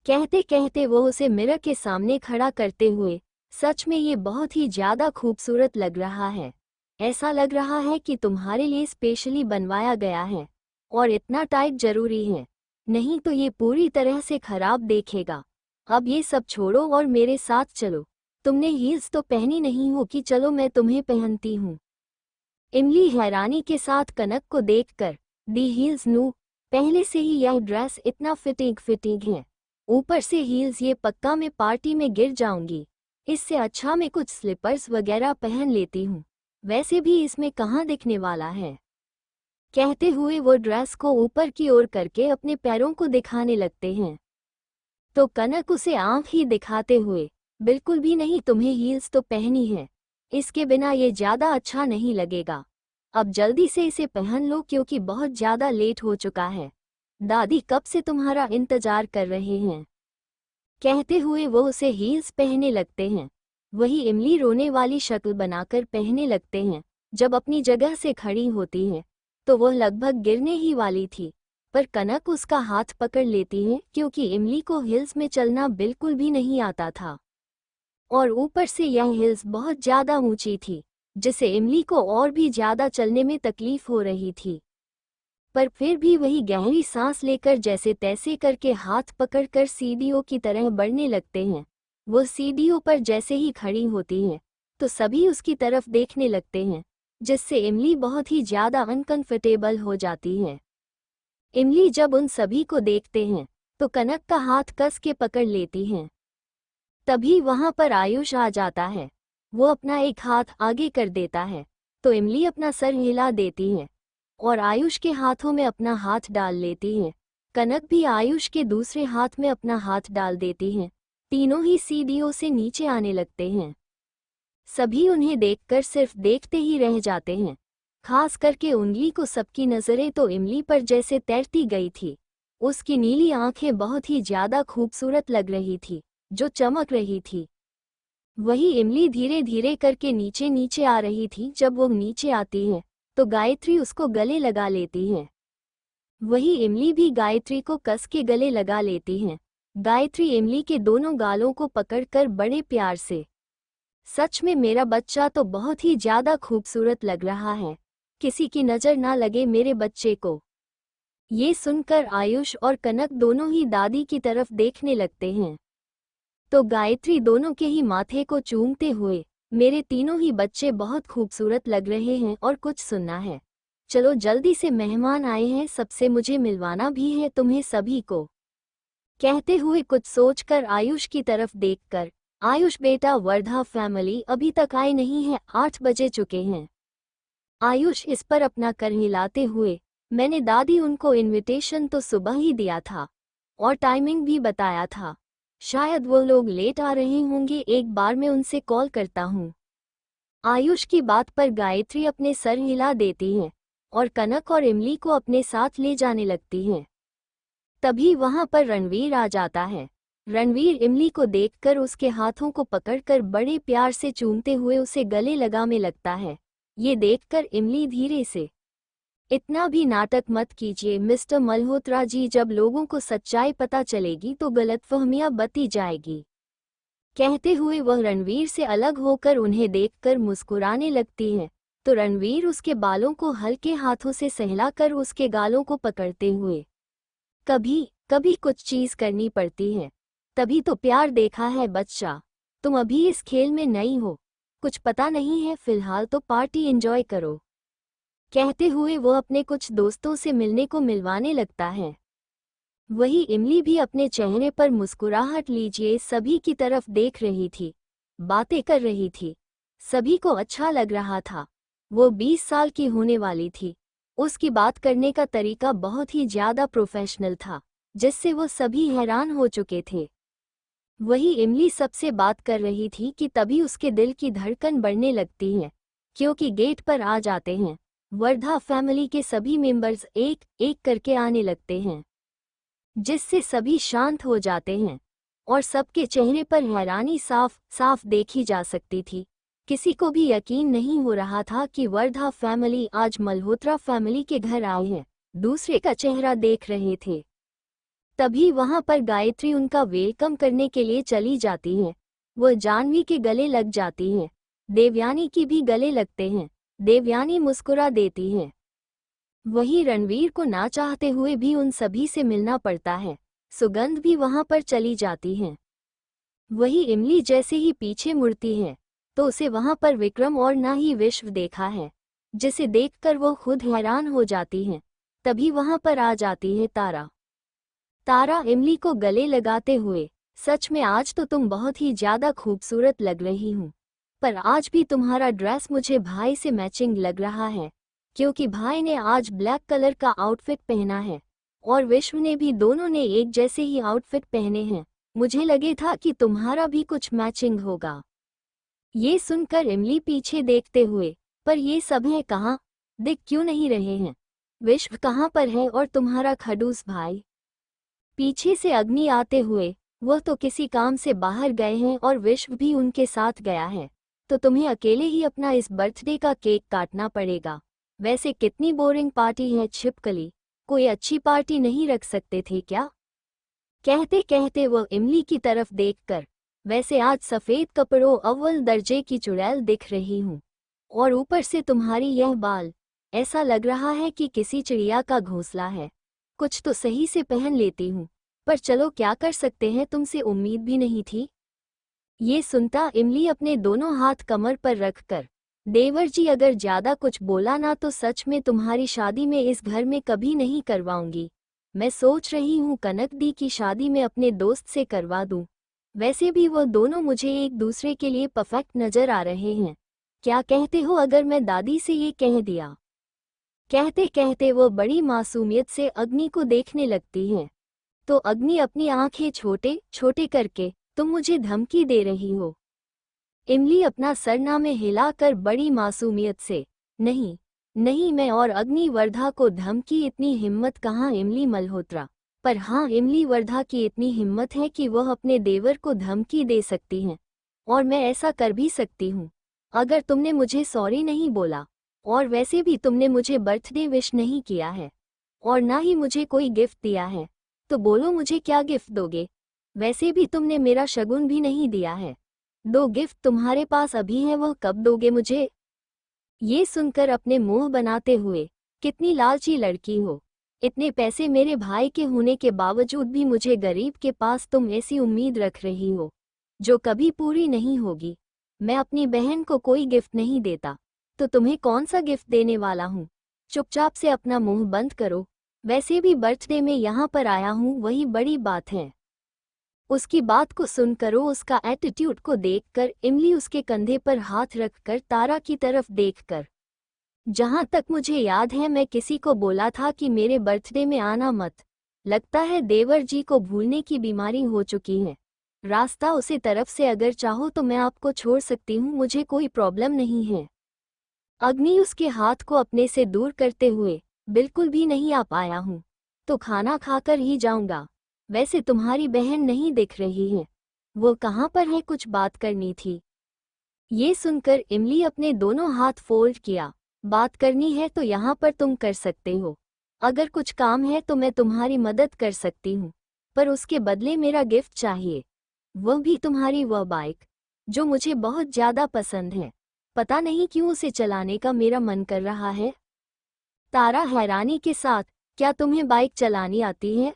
कहते कहते वो उसे मिरर के सामने खड़ा करते हुए, सच में ये बहुत ही ज्यादा खूबसूरत लग रहा है। ऐसा लग रहा है कि तुम्हारे लिए स्पेशली बनवाया गया है और इतना टाइट जरूरी है, नहीं तो ये पूरी तरह से खराब देखेगा। अब ये सब छोड़ो और मेरे साथ चलो। तुमने हील्स तो पहनी नहीं हो कि चलो मैं तुम्हें पहनती हूँ। इमली हैरानी के साथ कनक को देखकर, दी हील्स नू, पहले से ही यह ड्रेस इतना फिटिंग है, ऊपर से हील्स, ये पक्का मैं पार्टी में गिर जाऊंगी। इससे अच्छा मैं कुछ स्लीपर्स वगैरह पहन लेती हूँ, वैसे भी इसमें कहाँ दिखने वाला है। कहते हुए वो ड्रेस को ऊपर की ओर करके अपने पैरों को दिखाने लगते हैं तो कनक उसे आंख ही दिखाते हुए, बिल्कुल भी नहीं, तुम्हें हील्स तो पहनी है, इसके बिना ये ज्यादा अच्छा नहीं लगेगा। अब जल्दी से इसे पहन लो क्योंकि बहुत ज्यादा लेट हो चुका है, दादी कब से तुम्हारा इंतजार कर रहे हैं। कहते हुए वो उसे हील्स पहनने लगते हैं। वही इमली रोने वाली शक्ल बनाकर पहनने लगते हैं। जब अपनी जगह से खड़ी होती है तो वह लगभग गिरने ही वाली थी, पर कनक उसका हाथ पकड़ लेती है क्योंकि इमली को हिल्स में चलना बिल्कुल भी नहीं आता था और ऊपर से यह हिल्स बहुत ज्यादा ऊंची थी। जिससे इमली को और भी ज्यादा चलने में तकलीफ हो रही थी। पर फिर भी वही गहरी सांस लेकर जैसे तैसे करके हाथ पकड़कर सीढ़ियों की तरह बढ़ने लगते हैं। वो सीढ़ियों पर जैसे ही खड़ी होती हैं तो सभी उसकी तरफ देखने लगते हैं, जिससे इमली बहुत ही ज्यादा अनकंफर्टेबल हो जाती है। इमली जब उन सभी को देखते हैं तो कनक का हाथ कस के पकड़ लेती हैं। तभी वहां पर आयुष आ जाता है। वो अपना एक हाथ आगे कर देता है तो इमली अपना सर हिला देती है और आयुष के हाथों में अपना हाथ डाल लेती है। कनक भी आयुष के दूसरे हाथ में अपना हाथ डाल देती हैं। तीनों ही सीढ़ियों से नीचे आने लगते हैं। सभी उन्हें देखकर सिर्फ देखते ही रह जाते हैं। खास करके उंगली को सबकी नजरें तो इमली पर जैसे तैरती गई थी। उसकी नीली आंखें बहुत ही ज्यादा खूबसूरत लग रही थी, जो चमक रही थी। वही इमली धीरे धीरे करके नीचे नीचे आ रही थी। जब वो नीचे आती है तो गायत्री उसको गले लगा लेती है। वही इमली भी गायत्री को कस के गले लगा लेती है। गायत्री इमली के दोनों गालों को पकड़कर बड़े प्यार से, सच में मेरा बच्चा तो बहुत ही ज्यादा खूबसूरत लग रहा है, किसी की नजर ना लगे मेरे बच्चे को। ये सुनकर आयुष और कनक दोनों ही दादी की तरफ देखने लगते हैं। तो गायत्री दोनों के ही माथे को चूमते हुए, मेरे तीनों ही बच्चे बहुत खूबसूरत लग रहे हैं और कुछ सुनना है। चलो जल्दी से, मेहमान आए हैं, सबसे मुझे मिलवाना भी है तुम्हें सभी को। कहते हुए कुछ सोचकर आयुष की तरफ देखकर, आयुष बेटा वर्धा फैमिली अभी तक आए नहीं है, 8 बजे चुके हैं। आयुष इस पर अपना कर हिलाते हुए, मैंने दादी उनको इनविटेशन तो सुबह ही दिया था और टाइमिंग भी बताया था, शायद वो लोग लेट आ रहे होंगे, एक बार मैं उनसे कॉल करता हूँ। आयुष की बात पर गायत्री अपने सर हिला देती हैं और कनक और इमली को अपने साथ ले जाने लगती हैं। तभी वहां पर रणवीर आ जाता है। रणवीर इमली को देखकर उसके हाथों को पकड़कर बड़े प्यार से चूमते हुए उसे गले लगाने लगता है। ये देखकर इमली धीरे से, इतना भी नाटक मत कीजिए मिस्टर मल्होत्रा जी, जब लोगों को सच्चाई पता चलेगी तो गलतफहमियां बती जाएगी। कहते हुए वह रणवीर से अलग होकर उन्हें देखकर मुस्कुराने लगती है। तो रणवीर उसके बालों को हल्के हाथों से सहलाकर उसके गालों को पकड़ते हुए, कभी कभी कुछ चीज करनी पड़ती है, तभी तो प्यार देखा है बच्चा, तुम अभी इस खेल में नई हो, कुछ पता नहीं है, फिलहाल तो पार्टी एंजॉय करो। कहते हुए वो अपने कुछ दोस्तों से मिलने को मिलवाने लगता है। वही इमली भी अपने चेहरे पर मुस्कुराहट लीजिए सभी की तरफ देख रही थी, बातें कर रही थी, सभी को अच्छा लग रहा था। वो 20 साल की होने वाली थी। उसकी बात करने का तरीका बहुत ही ज्यादा प्रोफेशनल था, जिससे वो सभी हैरान हो चुके थे। वही इमली सबसे बात कर रही थी कि तभी उसके दिल की धड़कन बढ़ने लगती है, क्योंकि गेट पर आ जाते हैं वर्धा फैमिली के सभी मेंबर्स, एक एक करके आने लगते हैं, जिससे सभी शांत हो जाते हैं और सबके चेहरे पर हैरानी साफ साफ देखी जा सकती थी। किसी को भी यकीन नहीं हो रहा था कि वर्धा फैमिली आज मल्होत्रा फैमिली के घर आए हैं, दूसरे का चेहरा देख रहे थे। तभी वहां पर गायत्री उनका वेलकम करने के लिए चली जाती हैं। वो जानवी के गले लग जाती हैं, देवयानी की भी गले लगते हैं। देवयानी मुस्कुरा देती हैं। वही रणवीर को ना चाहते हुए भी उन सभी से मिलना पड़ता है। सुगंध भी वहां पर चली जाती हैं। वही इमली जैसे ही पीछे मुड़ती है तो उसे वहां पर विक्रम और ना ही विश्व देखा है, जिसे देखकर वो खुद हैरान हो जाती हैं। तभी वहां पर आ जाती है तारा। तारा इमली को गले लगाते हुए, सच में आज तो तुम बहुत ही ज्यादा खूबसूरत लग रही हूँ, पर आज भी तुम्हारा ड्रेस मुझे भाई से मैचिंग लग रहा है, क्योंकि भाई ने आज ब्लैक कलर का आउटफिट पहना है और विश्व ने भी, दोनों ने एक जैसे ही आउटफिट पहने हैं। मुझे लगे था कि तुम्हारा भी कुछ मैचिंग होगा। ये सुनकर इमली पीछे देखते हुए, पर ये सब है कहाँ, दिख क्यों नहीं रहे हैं, विश्व कहाँ पर है और तुम्हारा खड़ूस भाई? पीछे से अग्नि आते हुए, वह तो किसी काम से बाहर गए हैं और विश्व भी उनके साथ गया है, तो तुम्हें अकेले ही अपना इस बर्थडे का केक काटना पड़ेगा। वैसे कितनी बोरिंग पार्टी है छिपकली, कोई अच्छी पार्टी नहीं रख सकते थे क्या? कहते कहते वह इमली की तरफ देखकर, वैसे आज सफेद कपड़ों अव्वल दर्जे की चुड़ैल दिख रही हूँ, और ऊपर से तुम्हारी यह बाल, ऐसा लग रहा है कि किसी चिड़िया का घोंसला है। कुछ तो सही से पहन लेती हूँ, पर चलो क्या कर सकते हैं, तुमसे उम्मीद भी नहीं थी। ये सुनता इमली अपने दोनों हाथ कमर पर रखकर, देवर जी अगर ज्यादा कुछ बोला ना तो सच में तुम्हारी शादी में इस घर में कभी नहीं करवाऊंगी। मैं सोच रही हूँ कनक दी की शादी में अपने दोस्त से करवा दूं। वैसे भी वो दोनों मुझे एक दूसरे के लिए परफेक्ट नजर आ रहे हैं। क्या कहते हो अगर मैं दादी से ये कह दिया। कहते कहते वो बड़ी मासूमियत से अग्नि को देखने लगती हैं। तो अग्नि अपनी आंखें छोटे छोटे करके, तुम मुझे धमकी दे रही हो। इमली अपना सरना में हिलाकर बड़ी मासूमियत से, नहीं नहीं, मैं और अग्नि वर्धा को धमकी, इतनी हिम्मत कहाँ इमली मल्होत्रा। पर हाँ, इमली वर्धा की इतनी हिम्मत है कि वह अपने देवर को धमकी दे सकती हैं। और मैं ऐसा कर भी सकती हूँ। अगर तुमने मुझे सॉरी नहीं बोला, और वैसे भी तुमने मुझे बर्थडे विश नहीं किया है, और ना ही मुझे कोई गिफ्ट दिया है, तो बोलो मुझे क्या गिफ्ट दोगे। वैसे भी तुमने मेरा शगुन भी नहीं दिया है। दो गिफ्ट तुम्हारे पास अभी है, वह कब दोगे मुझे। ये सुनकर अपने मुंह बनाते हुए, कितनी लालची लड़की हो। इतने पैसे मेरे भाई के होने के बावजूद भी मुझे गरीब के पास तुम ऐसी उम्मीद रख रही हो, जो कभी पूरी नहीं होगी। मैं अपनी बहन को कोई गिफ्ट नहीं देता, तो तुम्हें कौन सा गिफ्ट देने वाला हूँ। चुपचाप से अपना मुंह बंद करो। वैसे भी बर्थडे में यहाँ पर आया हूँ, वही बड़ी बात है। उसकी बात को सुनकर, उसका एटीट्यूड को देखकर, इमली उसके कंधे पर हाथ रखकर तारा की तरफ देखकर, जहां तक मुझे याद है मैं किसी को बोला था कि मेरे बर्थडे में आना मत। लगता है देवर जी को भूलने की बीमारी हो चुकी है। रास्ता उसे तरफ से, अगर चाहो तो मैं आपको छोड़ सकती हूँ, मुझे कोई प्रॉब्लम नहीं है। अग्नि उसके हाथ को अपने से दूर करते हुए, बिल्कुल भी नहीं आ पाया हूँ, तो खाना खाकर ही जाऊंगा। वैसे तुम्हारी बहन नहीं दिख रही है, वो कहाँ पर है, कुछ बात करनी थी। ये सुनकर इमली अपने दोनों हाथ फोल्ड किया। बात करनी है तो यहाँ पर तुम कर सकते हो। अगर कुछ काम है तो मैं तुम्हारी मदद कर सकती हूँ, पर उसके बदले मेरा गिफ्ट चाहिए। वह भी तुम्हारी वह बाइक, जो मुझे बहुत ज्यादा पसंद है। पता नहीं क्यों उसे चलाने का मेरा मन कर रहा है। तारा हैरानी के साथ, क्या तुम्हें बाइक चलानी आती है।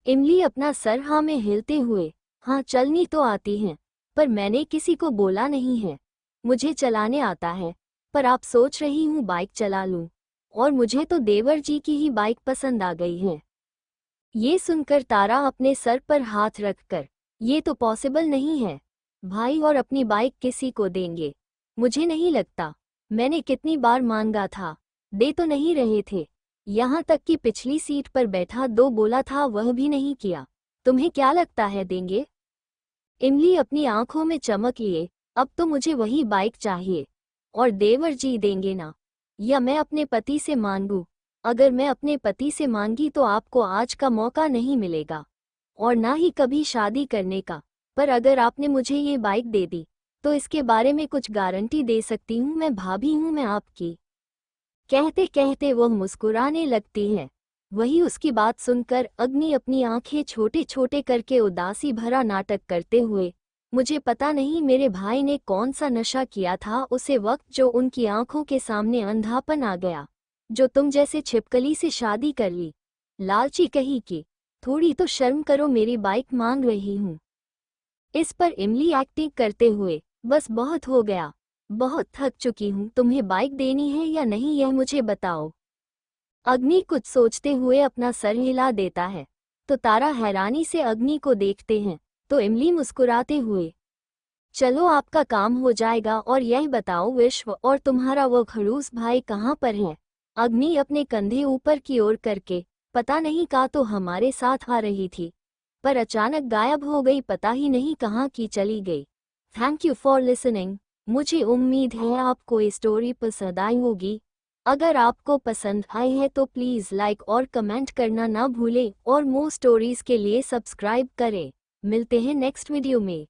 इमली अपना सर हाँ में हिलते हुए, हाँ चलनी तो आती है, पर मैंने किसी को बोला नहीं है। मुझे चलाने आता है, पर आप सोच रही हूँ बाइक चला लूँ, और मुझे तो देवर जी की ही बाइक पसंद आ गई है। ये सुनकर तारा अपने सर पर हाथ रखकर, ये तो पॉसिबल नहीं है। भाई और अपनी बाइक किसी को देंगे, मुझे नहीं लगता। मैंने कितनी बार मांगा था, दे तो नहीं रहे थे। यहाँ तक कि पिछली सीट पर बैठा दो बोला था, वह भी नहीं किया। तुम्हें क्या लगता है देंगे। इमली अपनी आंखों में चमक लिए, अब तो मुझे वही बाइक चाहिए। और देवर जी देंगे ना, या मैं अपने पति से मांगूं। अगर मैं अपने पति से मांगी तो आपको आज का मौका नहीं मिलेगा, और ना ही कभी शादी करने का। पर अगर आपने मुझे ये बाइक दे दी, तो इसके बारे में कुछ गारंटी दे सकती हूँ, मैं भाभी हूँ मैं आपकी। कहते कहते वह मुस्कुराने लगती है। वही उसकी बात सुनकर अग्नि अपनी आंखें छोटे छोटे करके उदासी भरा नाटक करते हुए, मुझे पता नहीं मेरे भाई ने कौन सा नशा किया था उसे वक्त, जो उनकी आंखों के सामने अंधापन आ गया, जो तुम जैसे छिपकली से शादी कर ली। लालची कही कि, थोड़ी तो शर्म करो, मेरी बाइक मांग रही हूँ। इस पर इमली एक्टिंग करते हुए, बस बहुत हो गया, बहुत थक चुकी हूँ, तुम्हें बाइक देनी है या नहीं यह मुझे बताओ। अग्नि कुछ सोचते हुए अपना सर हिला देता है, तो तारा हैरानी से अग्नि को देखते हैं, तो इमली मुस्कुराते हुए, चलो आपका काम हो जाएगा, और यह बताओ विश्व और तुम्हारा वो खड़ूस भाई कहाँ पर है। अग्नि अपने कंधे ऊपर की ओर करके, पता नहीं का तो हमारे साथ आ रही थी, पर अचानक गायब हो गई, पता ही नहीं कहाँ की चली गई। Thank you for listening. मुझे उम्मीद है आपको ये स्टोरी पसंद आई होगी। अगर आपको पसंद आई है तो प्लीज़ लाइक और कमेंट करना ना भूलें, और मोर स्टोरीज के लिए सब्सक्राइब करें। मिलते हैं नेक्स्ट वीडियो में।